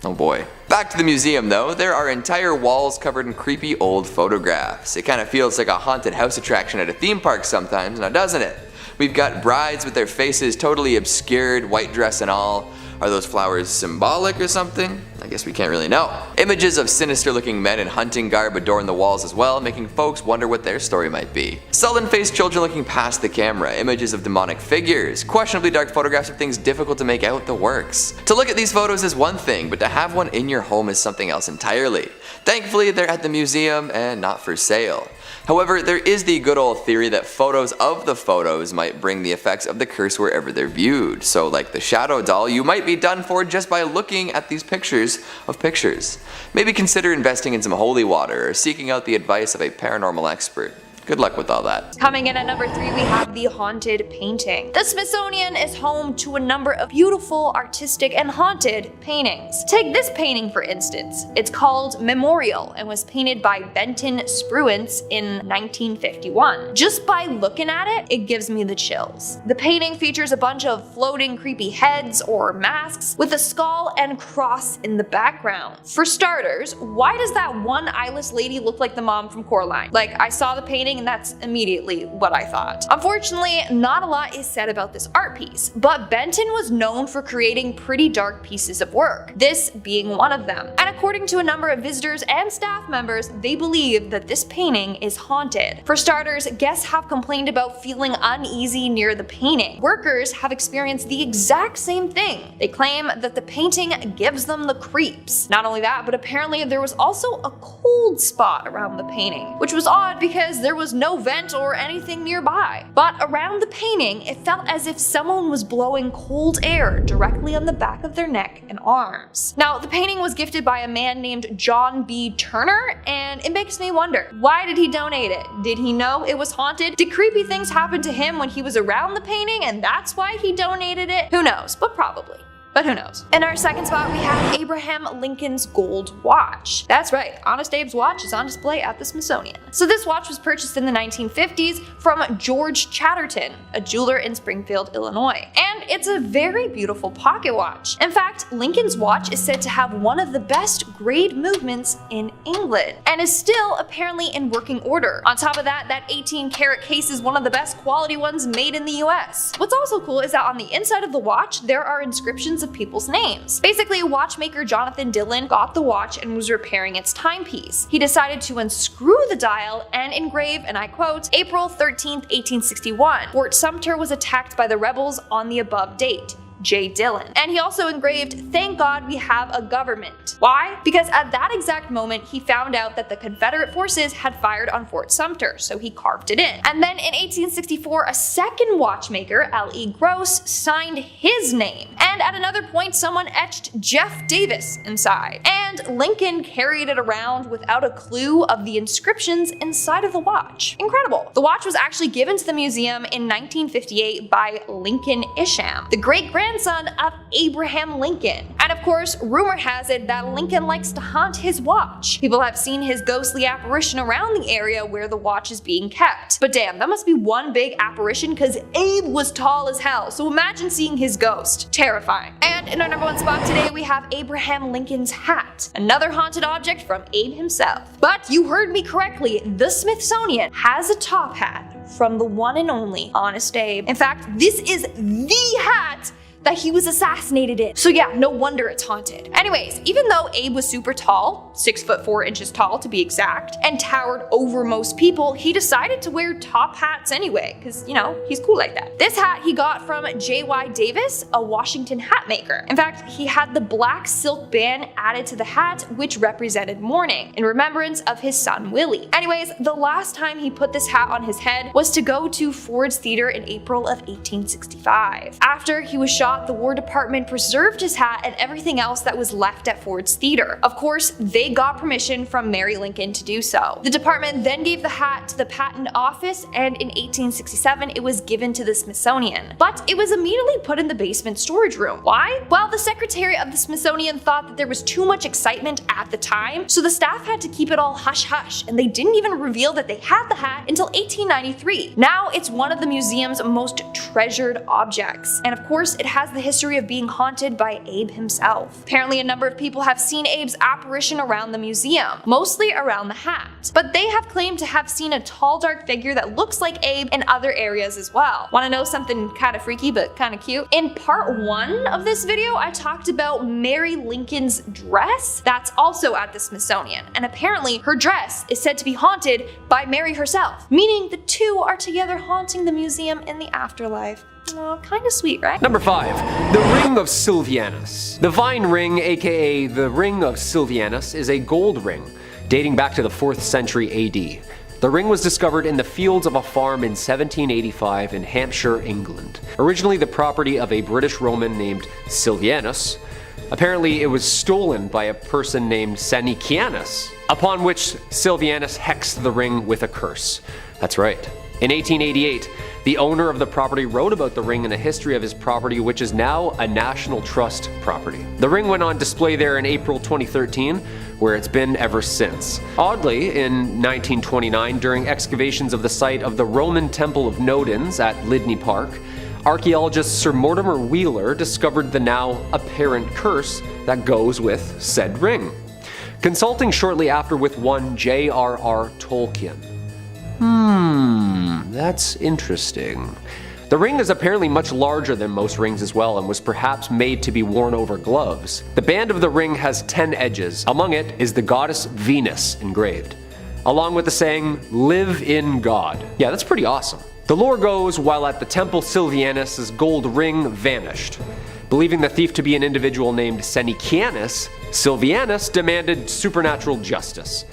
Oh boy. Back to the museum though, there are entire walls covered in creepy old photographs. It kind of feels like a haunted house attraction at a theme park sometimes, now doesn't it? We've got brides with their faces totally obscured, white dress and all. Are those flowers symbolic or something? I guess we can't really know. Images of sinister looking men in hunting garb adorn the walls as well, making folks wonder what their story might be. Sullen-faced children looking past the camera, images of demonic figures, questionably dark photographs of things difficult to make out the works. To look at these photos is one thing, but to have one in your home is something else entirely. Thankfully, they're at the museum and not for sale. However, there is the good old theory that photos of the photos might bring the effects of the curse wherever they're viewed. So like the shadow doll, you might be done for just by looking at these pictures of pictures. Maybe consider investing in some holy water or seeking out the advice of a paranormal expert. Good luck with all that. Coming in at number 3, we have the haunted painting. The Smithsonian is home to a number of beautiful, artistic, and haunted paintings. Take this painting for instance. It's called Memorial and was painted by Benton Spruance in 1951. Just by looking at it, it gives me the chills. The painting features a bunch of floating creepy heads or masks with a skull and cross in the background. For starters, why does that one eyeless lady look like the mom from Coraline? Like, I saw the painting and that's immediately what I thought. Unfortunately, not a lot is said about this art piece, but Benton was known for creating pretty dark pieces of work, this being one of them. And according to a number of visitors and staff members, they believe that this painting is haunted. For starters, guests have complained about feeling uneasy near the painting. Workers have experienced the exact same thing. They claim that the painting gives them the creeps. Not only that, but apparently there was also a cold spot around the painting, which was odd because there was no vent or anything nearby. But around the painting, it felt as if someone was blowing cold air directly on the back of their neck and arms. Now, the painting was gifted by a man named John B. Turner, and it makes me wonder, why did he donate it? Did he know it was haunted? Did creepy things happen to him when he was around the painting and that's why he donated it? Who knows, but probably. But who knows? In our second spot, we have Abraham Lincoln's gold watch. That's right, Honest Abe's watch is on display at the Smithsonian. So this watch was purchased in the 1950s from George Chatterton, a jeweler in Springfield, Illinois. And it's a very beautiful pocket watch. In fact, Lincoln's watch is said to have one of the best grade movements in England, and is still apparently in working order. On top of that, that 18-karat case is one of the best quality ones made in the US. What's also cool is that on the inside of the watch, there are inscriptions of people's names. Basically, watchmaker Jonathan Dillon got the watch and was repairing its timepiece. He decided to unscrew the dial and engrave, and I quote, April 13th, 1861. Fort Sumter was attacked by the rebels on the above date. J. Dillon. And he also engraved, "Thank God we have a government." Why? Because at that exact moment he found out that the Confederate forces had fired on Fort Sumter, so he carved it in. And then in 1864, a second watchmaker, L.E. Gross, signed his name. And at another point, someone etched Jeff Davis inside. And Lincoln carried it around without a clue of the inscriptions inside of the watch. Incredible. The watch was actually given to the museum in 1958 by Lincoln Isham, the great-grandson grandson of Abraham Lincoln. And of course, rumor has it that Lincoln likes to haunt his watch. People have seen his ghostly apparition around the area where the watch is being kept. But damn, that must be one big apparition because Abe was tall as hell, so imagine seeing his ghost. Terrifying. And in our number 1 spot today, we have Abraham Lincoln's hat, another haunted object from Abe himself. But you heard me correctly, the Smithsonian has a top hat from the one and only Honest Abe. In fact, this is the hat that he was assassinated in. So yeah, no wonder it's haunted. Anyways, even though Abe was super tall, 6'4" tall to be exact, and towered over most people, he decided to wear top hats anyway, because, you know, he's cool like that. This hat he got from J.Y. Davis, a Washington hat maker. In fact, he had the black silk band added to the hat, which represented mourning, in remembrance of his son Willie. Anyways, the last time he put this hat on his head was to go to Ford's Theater in April of 1865. After he was shot, the War Department preserved his hat and everything else that was left at Ford's Theater. Of course, they got permission from Mary Lincoln to do so. The department then gave the hat to the Patent Office, and in 1867 it was given to the Smithsonian. But it was immediately put in the basement storage room. Why? Well, the secretary of the Smithsonian thought that there was too much excitement at the time, so the staff had to keep it all hush-hush, and they didn't even reveal that they had the hat until 1893. Now it's one of the museum's most treasured objects, and of course it has the history of being haunted by Abe himself. Apparently a number of people have seen Abe's apparition around the museum, mostly around the hat, but they have claimed to have seen a tall dark figure that looks like Abe in other areas as well. Want to know something kind of freaky but kind of cute? In part 1 of this video I talked about Mary Lincoln's dress that's also at the Smithsonian, and apparently her dress is said to be haunted by Mary herself, meaning the two are together haunting the museum in the afterlife. Well, kinda sweet, right? Number 5. The Ring of Sylvanas. The Vine Ring, aka the Ring of Sylvanas, is a gold ring dating back to the 4th century AD. The ring was discovered in the fields of a farm in 1785 in Hampshire, England. Originally the property of a British Roman named Sylvanus, apparently it was stolen by a person named Sanicianus, upon which Sylvanus hexed the ring with a curse. That's right. In 1888, the owner of the property wrote about the ring in a history of his property, which is now a National Trust property. The ring went on display there in April 2013, where it's been ever since. Oddly, in 1929, during excavations of the site of the Roman Temple of Nodens at Lydney Park, archaeologist Sir Mortimer Wheeler discovered the now apparent curse that goes with said ring. Consulting shortly after with one J.R.R. Tolkien. That's interesting. The ring is apparently much larger than most rings as well, and was perhaps made to be worn over gloves. The band of the ring has 10 edges. Among it is the goddess Venus engraved, along with the saying, "Live in God." Yeah, that's pretty awesome. The lore goes, while at the temple Sylvanus' gold ring vanished. Believing the thief to be an individual named Sanicianus, Sylvanus demanded supernatural justice.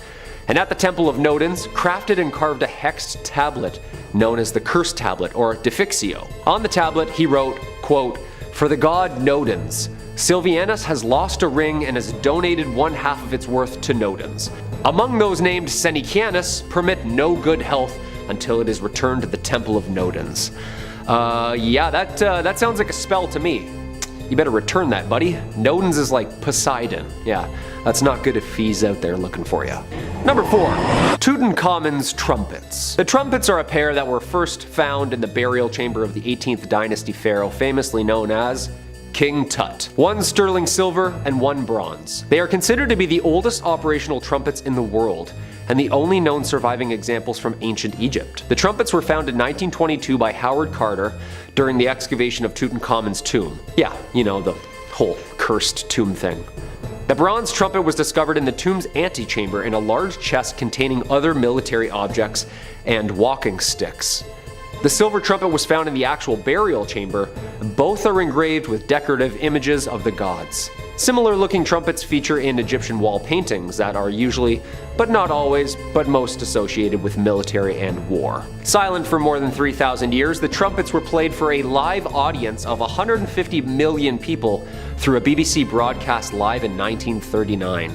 And at the Temple of Nodens, crafted and carved a hexed tablet known as the Curse Tablet, or Defixio. On the tablet, he wrote, quote, "For the god Nodens, Sylvanus has lost a ring and has donated 1/2 of its worth to Nodens. Among those named Sanicianus, permit no good health until it is returned to the Temple of Nodens." Yeah, that sounds like a spell to me. You better return that, buddy. Nodens is like Poseidon. Yeah, that's not good if he's out there looking for you. Number 4. Tutankhamen's trumpets. The trumpets are a pair that were first found in the burial chamber of the 18th dynasty pharaoh, famously known as King Tut. One sterling silver and one bronze. They are considered to be the oldest operational trumpets in the world, and the only known surviving examples from ancient Egypt. The trumpets were found in 1922 by Howard Carter during the excavation of Tutankhamen's tomb. Yeah, you know, the whole cursed tomb thing. The bronze trumpet was discovered in the tomb's antechamber in a large chest containing other military objects and walking sticks. The silver trumpet was found in the actual burial chamber. Both are engraved with decorative images of the gods. Similar looking trumpets feature in Egyptian wall paintings that are usually, but not always, but most associated with military and war. Silent for more than 3,000 years, the trumpets were played for a live audience of 150 million people through a BBC broadcast live in 1939.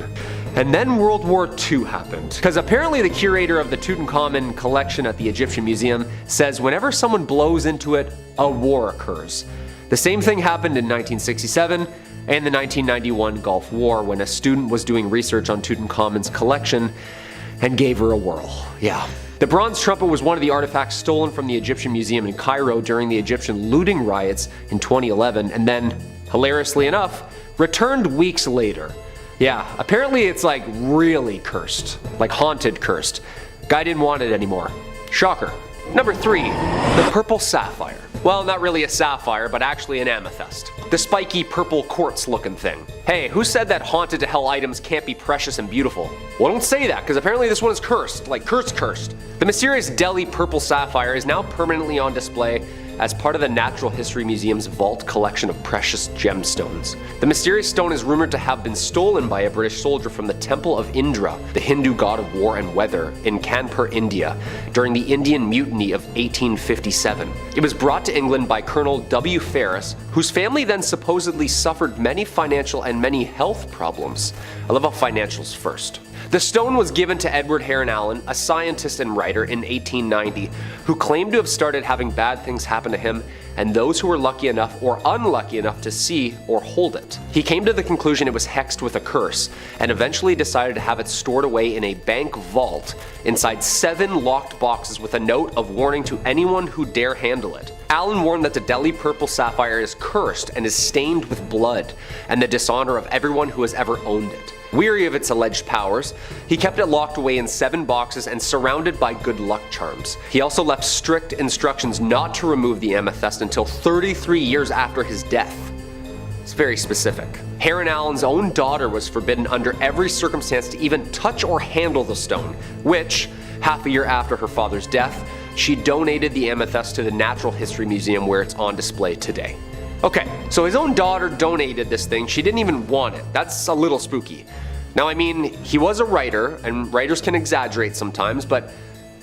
And then World War II happened. Because apparently the curator of the Tutankhamun collection at the Egyptian Museum says whenever someone blows into it, a war occurs. The same thing happened in 1967 and the 1991 Gulf War when a student was doing research on Tutankhamun's collection and gave her a whirl. Yeah. The bronze trumpet was one of the artifacts stolen from the Egyptian Museum in Cairo during the Egyptian looting riots in 2011 and then, hilariously enough, returned weeks later. Yeah, apparently it's like really cursed. Like haunted cursed. Guy didn't want it anymore. Shocker. Number 3, the Purple Sapphire. Well, not really a sapphire, but actually an amethyst. The spiky purple quartz looking thing. Hey, who said that haunted to hell items can't be precious and beautiful? Well, don't say that, because apparently this one is cursed. Like cursed. The mysterious Delhi Purple Sapphire is now permanently on display as part of the Natural History Museum's vault collection of precious gemstones. The mysterious stone is rumored to have been stolen by a British soldier from the Temple of Indra, the Hindu god of war and weather, in Kanpur, India, during the Indian Mutiny of 1857. It was brought to England by Colonel W. Ferris, whose family then supposedly suffered many financial and many health problems. I love how financials first. The stone was given to Edward Heron Allen, a scientist and writer, in 1890, who claimed to have started having bad things happen to him and those who were lucky enough or unlucky enough to see or hold it. He came to the conclusion it was hexed with a curse, and eventually decided to have it stored away in a bank vault inside 7 locked boxes with a note of warning to anyone who dare handle it. Allen warned that the Delhi Purple Sapphire is cursed and is stained with blood, and the dishonor of everyone who has ever owned it. Weary of its alleged powers, he kept it locked away in 7 boxes and surrounded by good luck charms. He also left strict instructions not to remove the amethyst until 33 years after his death. It's very specific. Heron Allen's own daughter was forbidden under every circumstance to even touch or handle the stone, which, half a year after her father's death, she donated the amethyst to the Natural History Museum where it's on display today. Okay, so his own daughter donated this thing. She didn't even want it. That's a little spooky. Now, I mean, he was a writer, and writers can exaggerate sometimes, but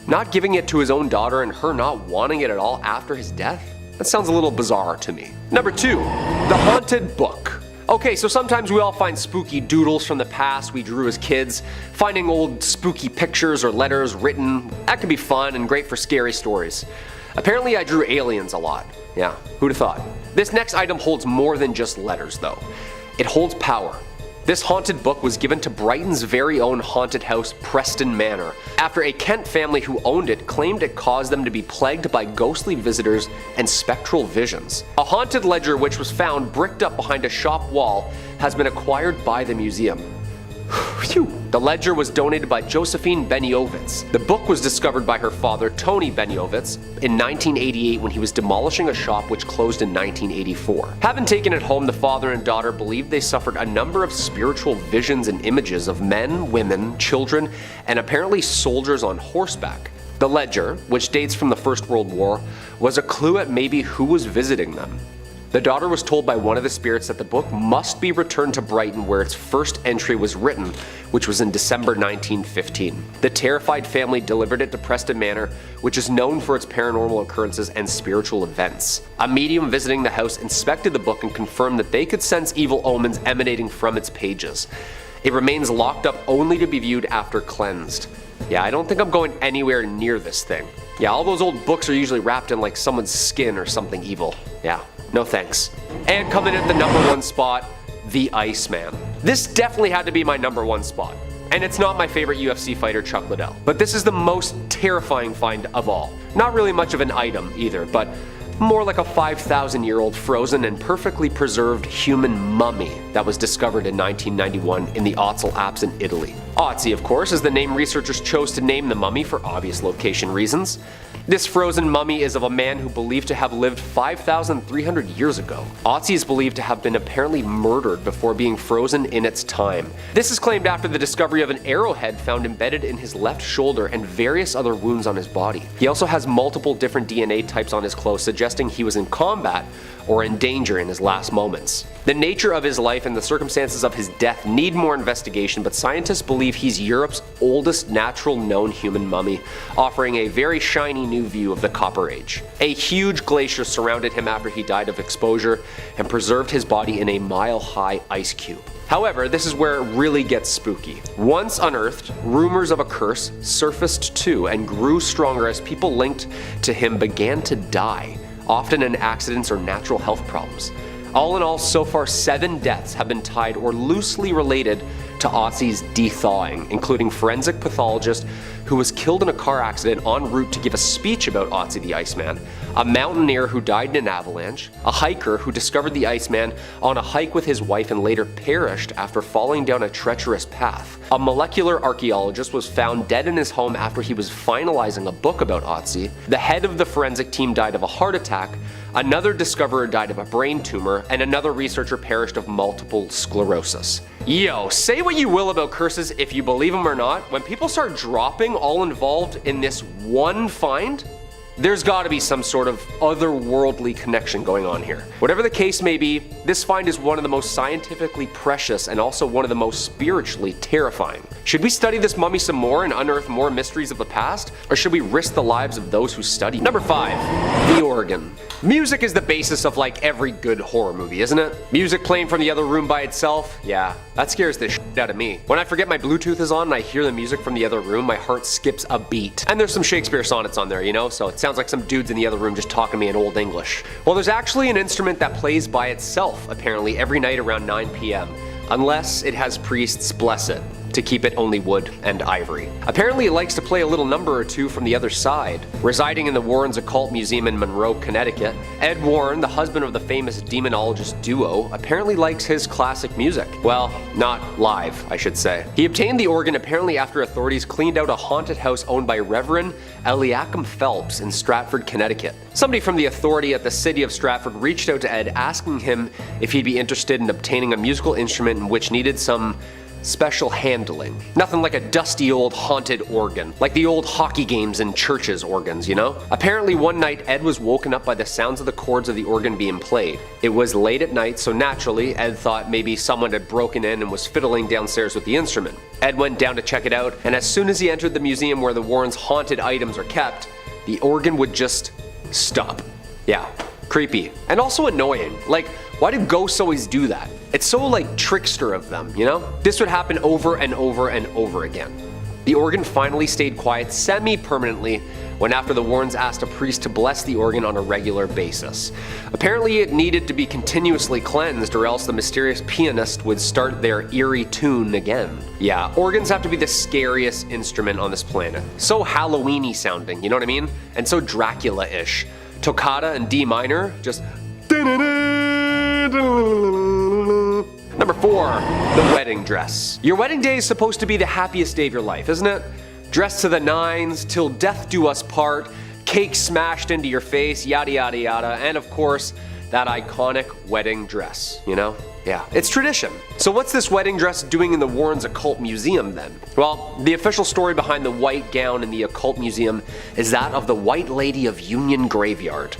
not giving it to his own daughter and her not wanting it at all after his death? That sounds a little bizarre to me. Number 2, the haunted book. Okay, so sometimes we all find spooky doodles from the past we drew as kids. Finding old spooky pictures or letters written, that can be fun and great for scary stories. Apparently I drew aliens a lot. Yeah, who'd have thought? This next item holds more than just letters though. It holds power. This haunted book was given to Brighton's very own haunted house, Preston Manor, after a Kent family who owned it claimed it caused them to be plagued by ghostly visitors and spectral visions. A haunted ledger which was found bricked up behind a shop wall has been acquired by the museum. Phew. The ledger was donated by Josephine Beniovitz. The book was discovered by her father, Tony Beniovitz, in 1988 when he was demolishing a shop which closed in 1984. Having taken it home, the father and daughter believed they suffered a number of spiritual visions and images of men, women, children, and apparently soldiers on horseback. The ledger, which dates from the First World War, was a clue at maybe who was visiting them. The daughter was told by one of the spirits that the book must be returned to Brighton where its first entry was written, which was in December 1915. The terrified family delivered it to Preston Manor, which is known for its paranormal occurrences and spiritual events. A medium visiting the house inspected the book and confirmed that they could sense evil omens emanating from its pages. It remains locked up only to be viewed after cleansed. Yeah, I don't think I'm going anywhere near this thing. Yeah, all those old books are usually wrapped in like someone's skin or something evil. Yeah. No thanks. And coming in at the number 1 spot, the Iceman. This definitely had to be my number 1 spot. And it's not my favorite UFC fighter, Chuck Liddell. But this is the most terrifying find of all. Not really much of an item either, but more like a 5,000-year-old frozen and perfectly preserved human mummy that was discovered in 1991 in the Ötztal Alps in Italy. Ötzi, of course, is the name researchers chose to name the mummy for obvious location reasons. This frozen mummy is of a man who believed to have lived 5,300 years ago. Ötzi is believed to have been apparently murdered before being frozen in its time. This is claimed after the discovery of an arrowhead found embedded in his left shoulder and various other wounds on his body. He also has multiple different DNA types on his clothes, suggesting he was in combat or in danger in his last moments. The nature of his life and the circumstances of his death need more investigation, but scientists believe he's Europe's oldest natural known human mummy, offering a very shiny new view of the Copper Age. A huge glacier surrounded him after he died of exposure and preserved his body in a mile-high ice cube. However, this is where it really gets spooky. Once unearthed, rumors of a curse surfaced too and grew stronger as people linked to him began to die, often in accidents or natural health problems. All in all, so far 7 deaths have been tied or loosely related to Otzi's de-thawing, including forensic pathologist who was killed in a car accident en route to give a speech about Otzi the Iceman, a mountaineer who died in an avalanche, a hiker who discovered the Iceman on a hike with his wife and later perished after falling down a treacherous path. A molecular archaeologist was found dead in his home after he was finalizing a book about Otzi. The head of the forensic team died of a heart attack, another discoverer died of a brain tumor, and another researcher perished of multiple sclerosis. Yo, say what you will about curses if you believe them or not, when people start dropping all involved in this one find, there's gotta be some sort of otherworldly connection going on here. Whatever the case may be, this find is one of the most scientifically precious and also one of the most spiritually terrifying. Should we study this mummy some more and unearth more mysteries of the past, or should we risk the lives of those who study? Number 5, the organ. Music is the basis of like every good horror movie, isn't it? Music playing from the other room by itself, yeah, that scares the shit out of me. When I forget my Bluetooth is on and I hear the music from the other room, my heart skips a beat. And there's some Shakespeare sonnets on there, you know, so it sounds like some dudes in the other room just talking to me in Old English. Well, there's actually an instrument that plays by itself, apparently, every night around 9 p.m. Unless it has priests bless it to keep it only wood and ivory. Apparently it likes to play a little number or two from the other side. Residing in the Warrens Occult Museum in Monroe, Connecticut, Ed Warren, the husband of the famous demonologist duo, apparently likes his classic music. Well, not live, I should say. He obtained the organ apparently after authorities cleaned out a haunted house owned by Reverend Eliakim Phelps in Stratford, Connecticut. Somebody from the authority at the city of Stratford reached out to Ed asking him if he'd be interested in obtaining a musical instrument in which needed some special handling. Nothing like a dusty old haunted organ, like the old hockey games and churches organs, you know? Apparently one night Ed was woken up by the sounds of the chords of the organ being played. It was late at night, so naturally Ed thought maybe someone had broken in and was fiddling downstairs with the instrument. Ed went down to check it out, and as soon as he entered the museum where the Warrens' haunted items are kept, the organ would just stop. Yeah, creepy. And also annoying. Like, why do ghosts always do that? It's so like trickster of them, you know? This would happen over and over and over again. The organ finally stayed quiet semi-permanently when after the Warrens asked a priest to bless the organ on a regular basis. Apparently it needed to be continuously cleansed or else the mysterious pianist would start their eerie tune again. Yeah, organs have to be the scariest instrument on this planet. So Halloween-y sounding, you know what I mean? And so Dracula-ish. Toccata in D minor, just Number 4, the wedding dress. Your wedding day is supposed to be the happiest day of your life, isn't it? Dressed to the nines, till death do us part, cake smashed into your face, yada yada yada, and of course, that iconic wedding dress, you know? Yeah, it's tradition. So what's this wedding dress doing in the Warrens Occult Museum then? Well, the official story behind the white gown in the Occult Museum is that of the White Lady of Union Graveyard.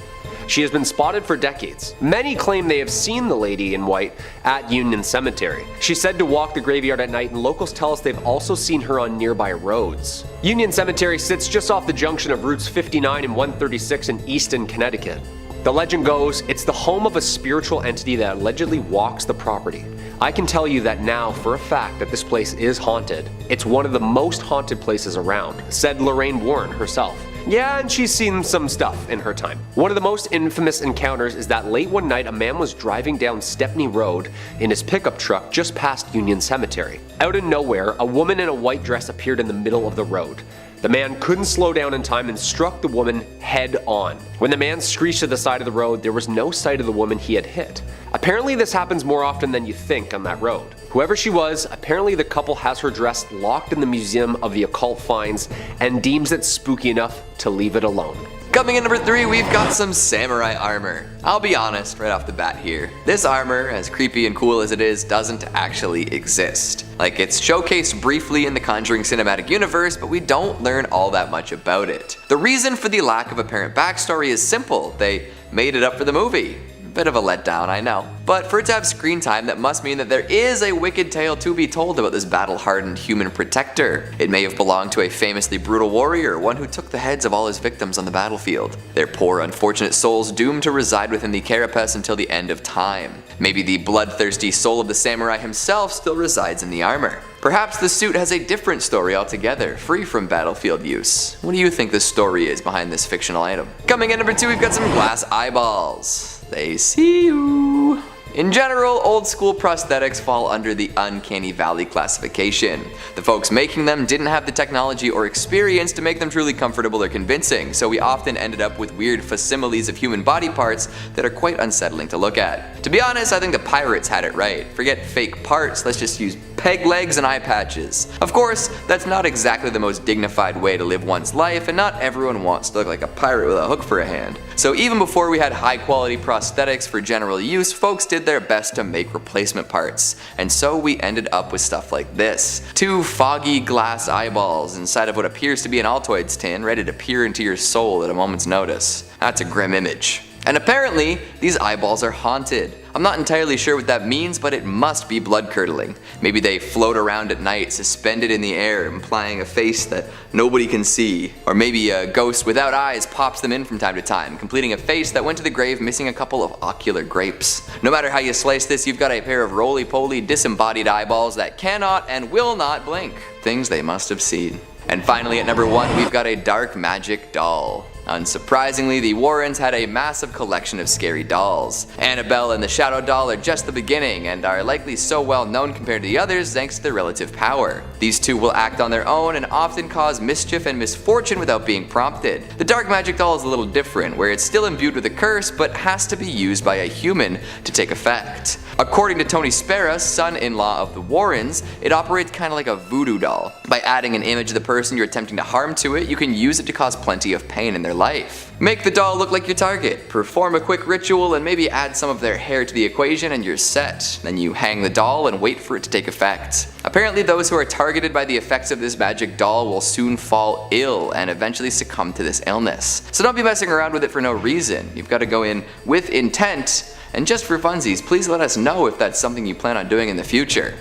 She has been spotted for decades. Many claim they have seen the lady in white at Union Cemetery. She's said to walk the graveyard at night, and locals tell us they've also seen her on nearby roads. Union Cemetery sits just off the junction of routes 59 and 136 in Easton, Connecticut. The legend goes, it's the home of a spiritual entity that allegedly walks the property. I can tell you that now for a fact that this place is haunted. It's one of the most haunted places around, said Lorraine Warren herself. Yeah, and she's seen some stuff in her time. One of the most infamous encounters is that late one night a man was driving down Stepney Road in his pickup truck just past Union Cemetery. Out of nowhere, a woman in a white dress appeared in the middle of the road. The man couldn't slow down in time and struck the woman head on. When the man screeched to the side of the road, there was no sight of the woman he had hit. Apparently this happens more often than you think on that road. Whoever she was, apparently the couple has her dress locked in the Museum of the Occult Finds and deems it spooky enough to leave it alone. Coming in number 3, we've got some samurai armor. I'll be honest right off the bat here. This armor, as creepy and cool as it is, doesn't actually exist. Like, it's showcased briefly in the Conjuring cinematic universe, but we don't learn all that much about it. The reason for the lack of apparent backstory is simple. They made it up for the movie. Bit of a letdown, I know. But for it to have screen time, that must mean that there is a wicked tale to be told about this battle-hardened human protector. It may have belonged to a famously brutal warrior, one who took the heads of all his victims on the battlefield. Their poor, unfortunate souls doomed to reside within the carapace until the end of time. Maybe the bloodthirsty soul of the samurai himself still resides in the armor. Perhaps the suit has a different story altogether, free from battlefield use. What do you think the story is behind this fictional item? Coming in number 2, we've got some glass eyeballs. They see you. In general, old school prosthetics fall under the uncanny valley classification. The folks making them didn't have the technology or experience to make them truly comfortable or convincing, so we often ended up with weird facsimiles of human body parts that are quite unsettling to look at. To be honest, I think the pirates had it right. Forget fake parts, let's just use peg legs and eye patches. Of course, that's not exactly the most dignified way to live one's life, and not everyone wants to look like a pirate with a hook for a hand. So even before we had high quality prosthetics for general use, folks did their best to make replacement parts. And so we ended up with stuff like this. 2 foggy glass eyeballs inside of what appears to be an Altoids tin, ready to peer into your soul at a moment's notice. That's a grim image. And apparently, these eyeballs are haunted. I'm not entirely sure what that means, but it must be blood-curdling. Maybe they float around at night, suspended in the air, implying a face that nobody can see. Or maybe a ghost without eyes pops them in from time to time, completing a face that went to the grave missing a couple of ocular grapes. No matter how you slice this, you've got a pair of roly-poly, disembodied eyeballs that cannot and will not blink. Things they must have seen. And finally, at number 1, we've got a dark magic doll. Unsurprisingly, the Warrens had a massive collection of scary dolls. Annabelle and the Shadow Doll are just the beginning, and are likely so well known compared to the others thanks to their relative power. These two will act on their own and often cause mischief and misfortune without being prompted. The Dark Magic Doll is a little different, where it's still imbued with a curse, but has to be used by a human to take effect. According to Tony Spera, son-in-law of the Warrens, it operates kind of like a voodoo doll. By adding an image of the person you're attempting to harm to it, you can use it to cause plenty of pain in their life. Make the doll look like your target, perform a quick ritual, and maybe add some of their hair to the equation and you're set. Then you hang the doll and wait for it to take effect. Apparently those who are targeted by the effects of this magic doll will soon fall ill and eventually succumb to this illness. So don't be messing around with it for no reason. You've got to go in with intent. And just for funsies, please let us know if that's something you plan on doing in the future.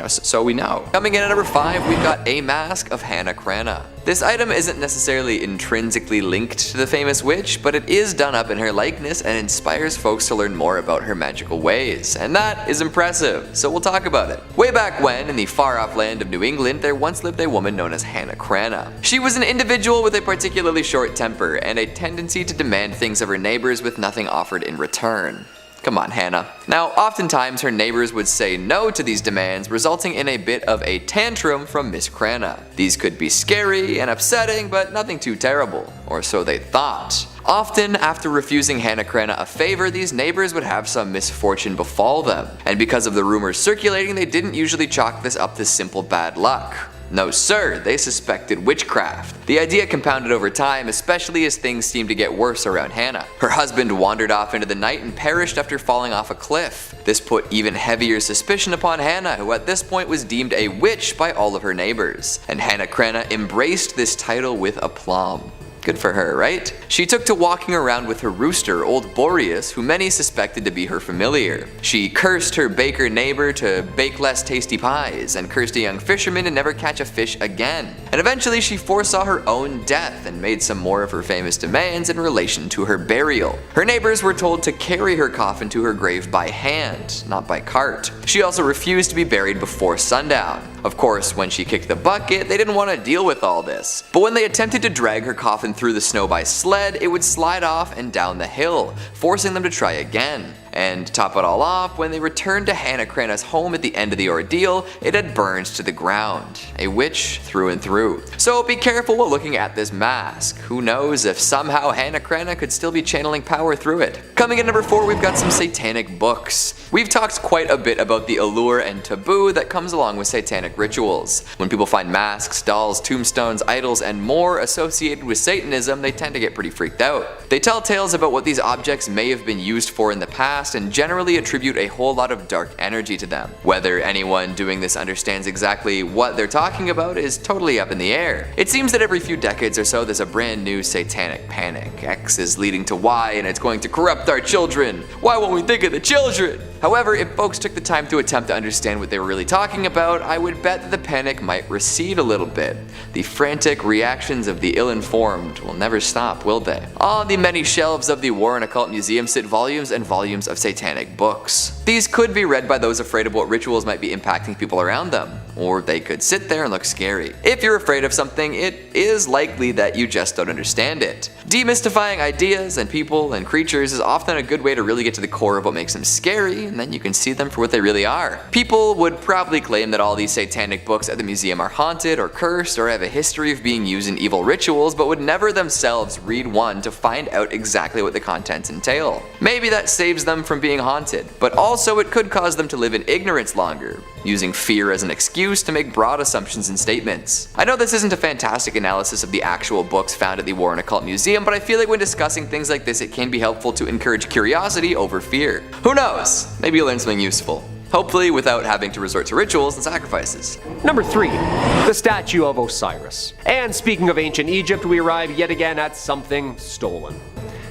So we know. Coming in at number 5, we've got a mask of Hannah Cranna. This item isn't necessarily intrinsically linked to the famous witch, but it is done up in her likeness and inspires folks to learn more about her magical ways. And that is impressive, so we'll talk about it. Way back when, in the far-off land of New England, there once lived a woman known as Hannah Cranna. She was an individual with a particularly short temper and a tendency to demand things of her neighbors with nothing offered in return. Come on, Hannah. Now, oftentimes her neighbors would say no to these demands, resulting in a bit of a tantrum from Miss Cranna. These could be scary and upsetting, but nothing too terrible, or so they thought. Often, after refusing Hannah Cranna a favor, these neighbors would have some misfortune befall them, and because of the rumors circulating, they didn't usually chalk this up to simple bad luck. No sir, they suspected witchcraft. The idea compounded over time, especially as things seemed to get worse around Hannah. Her husband wandered off into the night and perished after falling off a cliff. This put even heavier suspicion upon Hannah, who at this point was deemed a witch by all of her neighbors. And Hannah Cranna embraced this title with aplomb. Good for her, right? She took to walking around with her rooster, old Boreas, who many suspected to be her familiar. She cursed her baker neighbor to bake less tasty pies, and cursed a young fisherman to never catch a fish again. And eventually she foresaw her own death and made some more of her famous demands in relation to her burial. Her neighbors were told to carry her coffin to her grave by hand, not by cart. She also refused to be buried before sundown. Of course, when she kicked the bucket, they didn't want to deal with all this. But when they attempted to drag her coffin through the snow by sled, it would slide off and down the hill, forcing them to try again. And to top it all off, when they returned to Hannah Cranna's home at the end of the ordeal, it had burned to the ground. A witch through and through. So be careful while looking at this mask. Who knows if somehow Hannah Cranna could still be channeling power through it. Coming in number 4, we've got some satanic books. We've talked quite a bit about the allure and taboo that comes along with satanic rituals. When people find masks, dolls, tombstones, idols, and more associated with Satanism, they tend to get pretty freaked out. They tell tales about what these objects may have been used for in the past, past and generally attribute a whole lot of dark energy to them. Whether anyone doing this understands exactly what they're talking about is totally up in the air. It seems that every few decades or so there's a brand new satanic panic. X is leading to Y and it's going to corrupt our children. Why won't we think of the children? However, if folks took the time to attempt to understand what they were really talking about, I would bet that the panic might recede a little bit. The frantic reactions of the ill-informed will never stop, will they? On the many shelves of the War and Occult Museum sit volumes and volumes of satanic books. These could be read by those afraid of what rituals might be impacting people around them, or they could sit there and look scary. If you're afraid of something, it is likely that you just don't understand it. Demystifying ideas and people and creatures is often a good way to really get to the core of what makes them scary, and then you can see them for what they really are. People would probably claim that all these satanic books at the museum are haunted or cursed or have a history of being used in evil rituals, but would never themselves read one to find out exactly what the contents entail. Maybe that saves them from being haunted, but also it could cause them to live in ignorance longer, using fear as an excuse to make broad assumptions and statements. I know this isn't a fantastic analysis of the actual books found at the War and Occult Museum, but I feel like when discussing things like this, it can be helpful to encourage curiosity over fear. Who knows? Maybe you'll learn something useful. Hopefully without having to resort to rituals and sacrifices. Number 3, the statue of Osiris. And speaking of ancient Egypt, we arrive yet again at something stolen.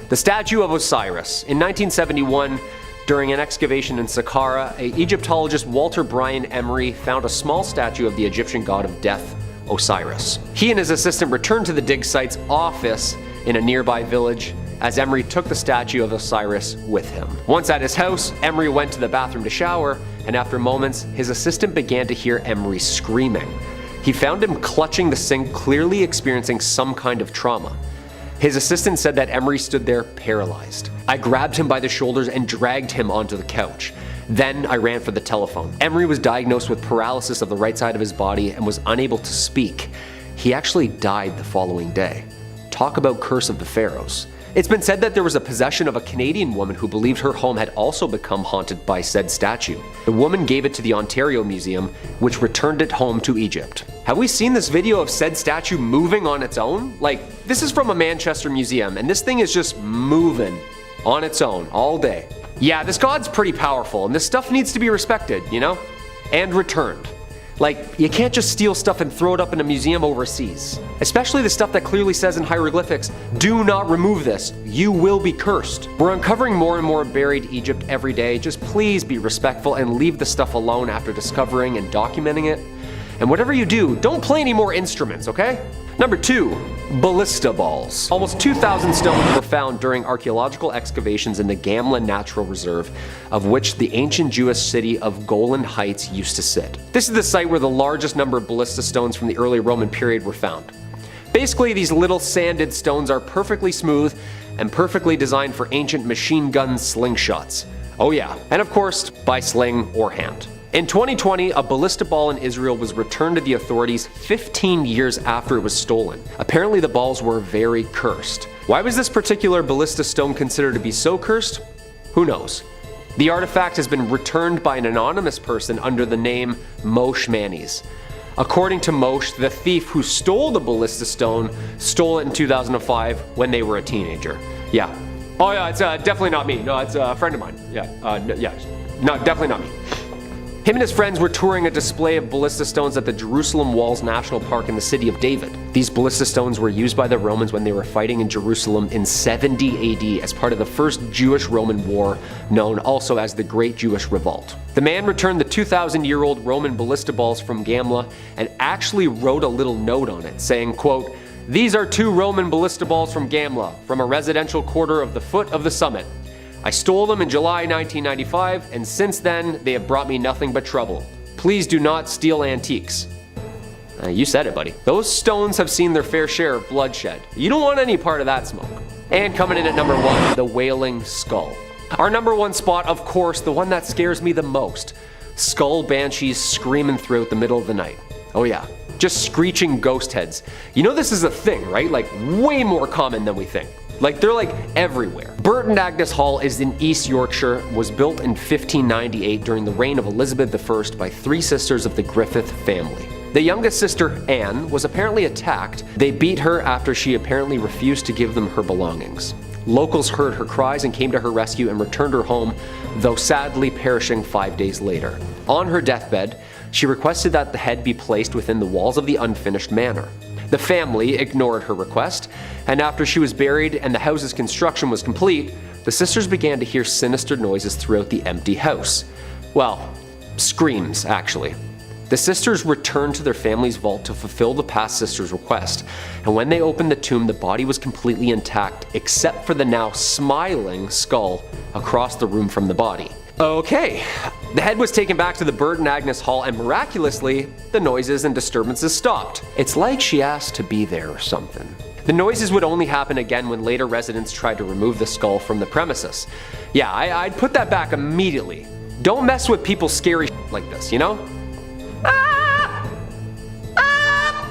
The statue of Osiris. In 1971, during an excavation in Saqqara, Egyptologist Walter Bryan Emery found a small statue of the Egyptian god of death, Osiris. He and his assistant returned to the dig site's office in a nearby village as Emery took the statue of Osiris with him. Once at his house, Emery went to the bathroom to shower, and after moments, his assistant began to hear Emery screaming. He found him clutching the sink, clearly experiencing some kind of trauma. His assistant said that Emery stood there paralyzed. I grabbed him by the shoulders and dragged him onto the couch. Then I ran for the telephone. Emery was diagnosed with paralysis of the right side of his body and was unable to speak. He actually died the following day. Talk about curse of the pharaohs. It's been said that there was a possession of a Canadian woman who believed her home had also become haunted by said statue. The woman gave it to the Ontario Museum, which returned it home to Egypt. Have we seen this video of said statue moving on its own? Like, this is from a Manchester museum, and this thing is just moving on its own all day. Yeah, this god's pretty powerful, and this stuff needs to be respected, you know? And returned. Like, you can't just steal stuff and throw it up in a museum overseas. Especially the stuff that clearly says in hieroglyphics, do not remove this, you will be cursed. We're uncovering more and more buried Egypt every day. Just please be respectful and leave the stuff alone after discovering and documenting it. And whatever you do, don't play any more instruments, okay? Number 2, ballista balls. Almost 2,000 stones were found during archaeological excavations in the Gamla Natural Reserve, of which the ancient Jewish city of Golan Heights used to sit. This is the site where the largest number of ballista stones from the early Roman period were found. Basically, these little sanded stones are perfectly smooth and perfectly designed for ancient machine gun slingshots. Oh yeah, and of course, by sling or hand. In 2020, a ballista ball in Israel was returned to the authorities 15 years after it was stolen. Apparently the balls were very cursed. Why was this particular ballista stone considered to be so cursed? Who knows? The artifact has been returned by an anonymous person under the name Moshe Manis. According to Moshe, the thief who stole the ballista stone stole it in 2005 when they were a teenager. Yeah. Oh yeah, it's definitely not me. No, it's a friend of mine. Yeah, no, definitely not me. Him and his friends were touring a display of ballista stones at the Jerusalem Walls National Park in the city of David. These ballista stones were used by the Romans when they were fighting in Jerusalem in 70 AD as part of the first Jewish-Roman war, known also as the Great Jewish Revolt. The man returned the 2,000-year-old Roman ballista balls from Gamla and actually wrote a little note on it saying, quote, "These are 2 Roman ballista balls from Gamla, from a residential quarter of the foot of the summit. I stole them in July 1995, and since then, they have brought me nothing but trouble. Please do not steal antiques." You said it, buddy. Those stones have seen their fair share of bloodshed. You don't want any part of that smoke. And coming in at number 1, the Wailing Skull. Our number 1 spot, of course, the one that scares me the most. Skull banshees screaming throughout the middle of the night. Oh yeah, just screeching ghost heads. You know this is a thing, right? Like, way more common than we think. Like, they're like everywhere. Burton Agnes Hall is in East Yorkshire, was built in 1598 during the reign of Elizabeth I by 3 sisters of the Griffith family. The youngest sister, Anne, was apparently attacked. They beat her after she apparently refused to give them her belongings. Locals heard her cries and came to her rescue and returned her home, though sadly perishing 5 days later. On her deathbed, she requested that the head be placed within the walls of the unfinished manor. The family ignored her request, and after she was buried and the house's construction was complete, the sisters began to hear sinister noises throughout the empty house. Well, screams, actually. The sisters returned to their family's vault to fulfill the past sister's request, and when they opened the tomb, the body was completely intact except for the now smiling skull across the room from the body. Okay, the head was taken back to the Bert and Agnes Hall, and miraculously, the noises and disturbances stopped. It's like she asked to be there or something. The noises would only happen again when later residents tried to remove the skull from the premises. Yeah, I'd put that back immediately. Don't mess with people's scary like this, you know?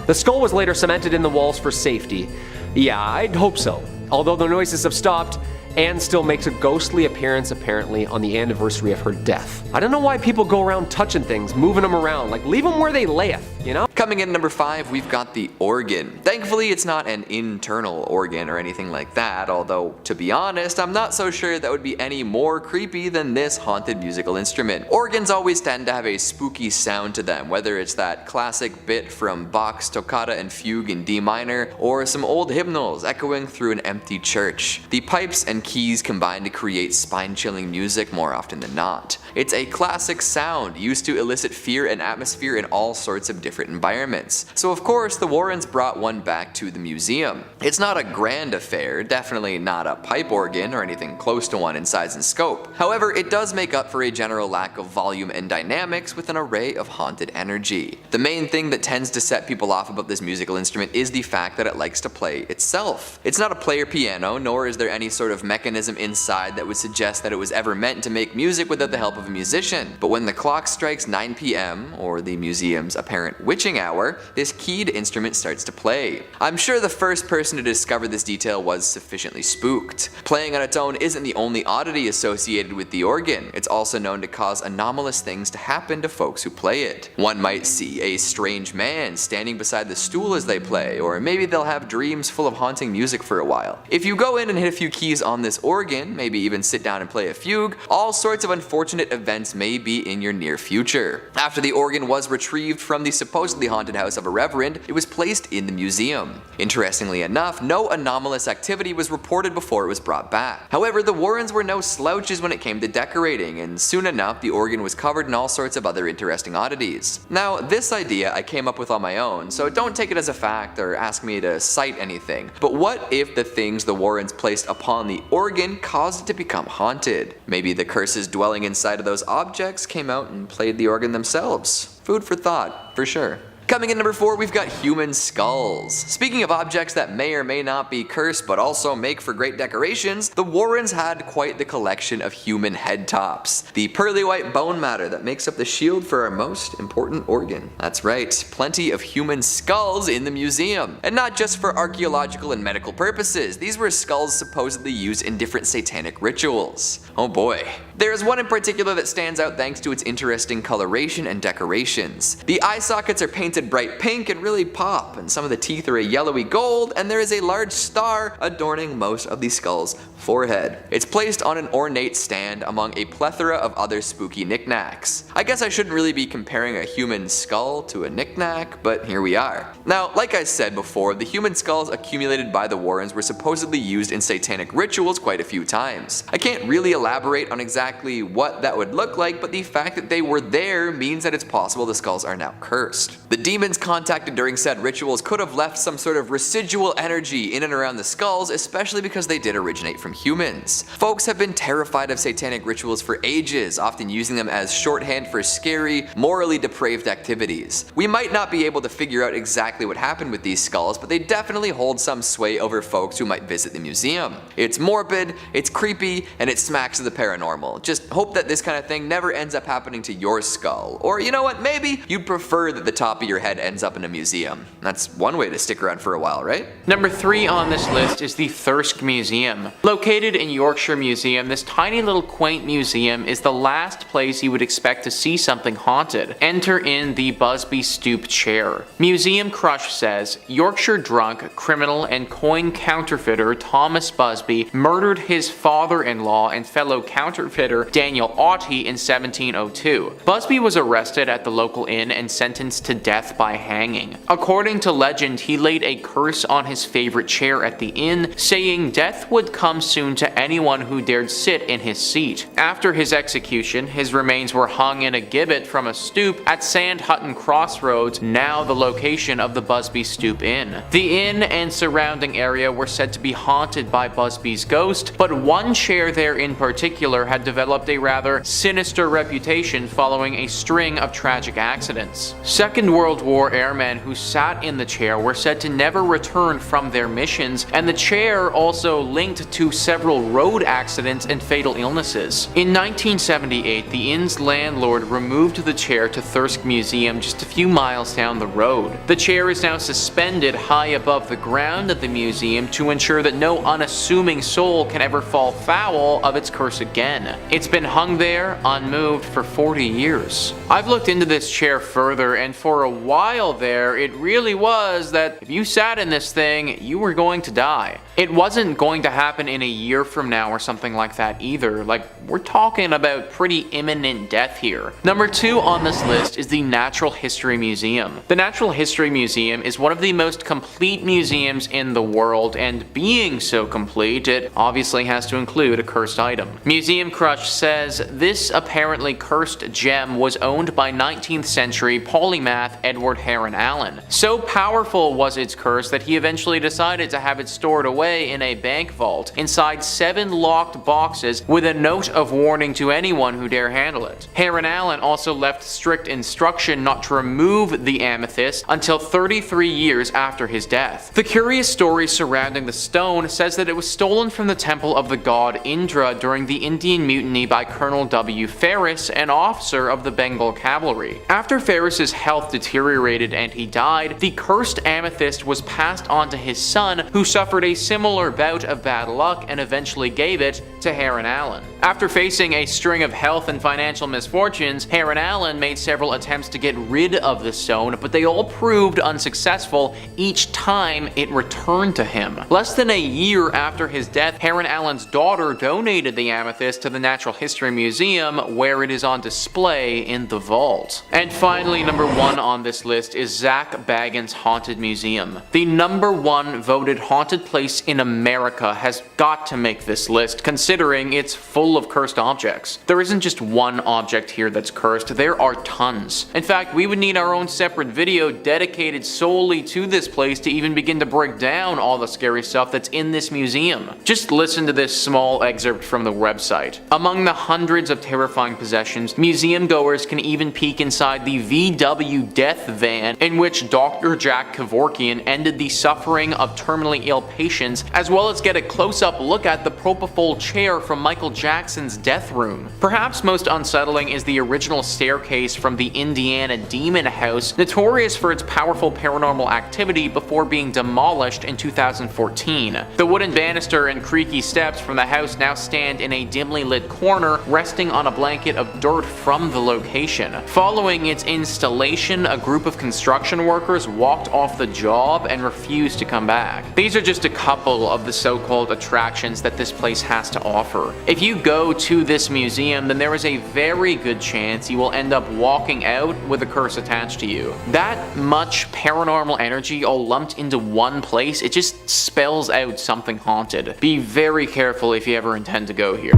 The skull was later cemented in the walls for safety. Yeah, I'd hope so. Although the noises have stopped, Anne still makes a ghostly appearance apparently on the anniversary of her death. I don't know why people go around touching things, moving them around, like leave them where they layeth, you know? Coming in number 5, we've got the organ. Thankfully, it's not an internal organ or anything like that, although, to be honest, I'm not so sure that would be any more creepy than this haunted musical instrument. Organs always tend to have a spooky sound to them, whether it's that classic bit from Bach's Toccata and Fugue in D minor, or some old hymnals echoing through an empty church. The pipes and keys combine to create spine-chilling music more often than not. It's a classic sound used to elicit fear and atmosphere in all sorts of different environments. So of course the Warrens brought one back to the museum. It's not a grand affair, definitely not a pipe organ or anything close to one in size and scope. However, it does make up for a general lack of volume and dynamics with an array of haunted energy. The main thing that tends to set people off about this musical instrument is the fact that it likes to play itself. It's not a player piano, nor is there any sort of mechanism inside that would suggest that it was ever meant to make music without the help of a musician. But when the clock strikes 9 p.m, or the museum's apparent witching hour, this keyed instrument starts to play. I'm sure the first person to discover this detail was sufficiently spooked. Playing on its own isn't the only oddity associated with the organ. It's also known to cause anomalous things to happen to folks who play it. One might see a strange man standing beside the stool as they play, or maybe they'll have dreams full of haunting music for a while. If you go in and hit a few keys on this organ, maybe even sit down and play a fugue, all sorts of unfortunate events may be in your near future. After the organ was retrieved from the supposedly haunted house of a reverend, it was placed in the museum. Interestingly enough, no anomalous activity was reported before it was brought back. However, the Warrens were no slouches when it came to decorating, and soon enough the organ was covered in all sorts of other interesting oddities. Now, this idea I came up with on my own, so don't take it as a fact or ask me to cite anything, but what if the things the Warrens placed upon the organ caused it to become haunted? Maybe the curses dwelling inside of those objects came out and played the organ themselves. Food for thought, for sure. Coming in number 4, we've got human skulls. Speaking of objects that may or may not be cursed but also make for great decorations, the Warrens had quite the collection of human head tops. The pearly white bone matter that makes up the shield for our most important organ. That's right, plenty of human skulls in the museum. And not just for archaeological and medical purposes, these were skulls supposedly used in different satanic rituals. Oh boy. There's one in particular that stands out thanks to its interesting coloration and decorations. The eye sockets are painted bright pink and really pop, and some of the teeth are a yellowy gold, and there is a large star adorning most of the skull's forehead. It's placed on an ornate stand among a plethora of other spooky knickknacks. I guess I shouldn't really be comparing a human skull to a knickknack, but here we are. Now, like I said before, the human skulls accumulated by the Warrens were supposedly used in satanic rituals quite a few times. I can't really elaborate on exactly what that would look like, but the fact that they were there means that it's possible the skulls are now cursed. The demons contacted during said rituals could have left some sort of residual energy in and around the skulls, especially because they did originate from humans. Folks have been terrified of satanic rituals for ages, often using them as shorthand for scary, morally depraved activities. We might not be able to figure out exactly what happened with these skulls, but they definitely hold some sway over folks who might visit the museum. It's morbid, it's creepy, and it smacks of the paranormal. paranormal. Just hope that this kind of thing never ends up happening to your skull. Or you know what, maybe you'd prefer that the top of your head ends up in a museum. That's one way to stick around for a while, right? Number 3 on this list is the Thirsk Museum. Located in Yorkshire Museum, this tiny little quaint museum is the last place you would expect to see something haunted. Enter in the Busby Stoop chair. Museum Crush says, Yorkshire drunk, criminal, and coin counterfeiter Thomas Busby murdered his father-in-law and fellow counterfeiter Daniel Aughty in 1702. Busby was arrested at the local inn and sentenced to death by hanging. According to legend, he laid a curse on his favorite chair at the inn, saying death would come soon to anyone who dared sit in his seat. After his execution, his remains were hung in a gibbet from a stoop at Sand Hutton Crossroads, now the location of the Busby Stoop Inn. The inn and surrounding area were said to be haunted by Busby's ghost, but one chair there in particular had developed a rather sinister reputation following a string of tragic accidents. Second World War airmen who sat in the chair were said to never return from their missions, and the chair also linked to several road accidents and fatal illnesses. In 1978, the inn's landlord removed the chair to Thirsk Museum just a few miles down the road. The chair is now suspended high above the ground at the museum to ensure that no unassuming soul can ever fall foul of its curse again. It's been hung there, unmoved, for 40 years. I've looked into this chair further, and for a while there, it really was that if you sat in this thing, you were going to die. It wasn't going to happen in a year from now or something like that either. Like, we're talking about pretty imminent death here. Number 2 on this list is the Natural History Museum. The Natural History Museum is one of the most complete museums in the world, and being so complete, it obviously has to include a cursed item. Museum Crush says this apparently cursed gem was owned by 19th century polymath Edward Heron Allen. So powerful was its curse that he eventually decided to have it stored away in a bank vault inside 7 locked boxes with a note of warning to anyone who dare handle it. Heron Allen also left strict instruction not to remove the amethyst until 33 years after his death. The curious story surrounding the stone says that it was stolen from the temple of the god Indra during the Indian Mutiny by Colonel W. Ferris, an officer of the Bengal Cavalry. After Ferris's health deteriorated and he died, the cursed amethyst was passed on to his son, who suffered a similar bout of bad luck and eventually gave it to Heron Allen. After facing a string of health and financial misfortunes, Heron Allen made several attempts to get rid of the stone, but they all proved unsuccessful each time it returned to him. Less than a year after his death, Heron Allen's daughter donated the amethyst to the Natural History Museum, where it is on display in the vault. And finally, number 1 on this list is Zach Bagans' Haunted Museum. The number 1 voted haunted place in America has got to make this list, considering it's full of cursed objects. There isn't just one object here that's cursed, there are tons. In fact, we would need our own separate video dedicated solely to this place to even begin to break down all the scary stuff that's in this museum. Just listen to this small excerpt from the website. Among the hundreds of terrifying possessions, museum goers can even peek inside the VW death van in which Dr. Jack Kevorkian ended the suffering of terminally ill patients, as well as get a close-up look at the propofol chair from Michael Jackson's death room. Perhaps most unsettling is the original staircase from the Indiana Demon House, notorious for its powerful paranormal activity before being demolished in 2014. The wooden banister and creaky steps from the house now stand in a dimly lit corner, resting on a blanket of dirt from the location. Following its installation, a group of construction workers walked off the job and refused to come back. These are just a couple of the so-called attractions that this place has to offer. If you go to this museum, then there is a very good chance you will end up walking out with a curse attached to you. That much paranormal energy all lumped into one place, it just spells out something haunted. Be very careful if you ever intend to go here.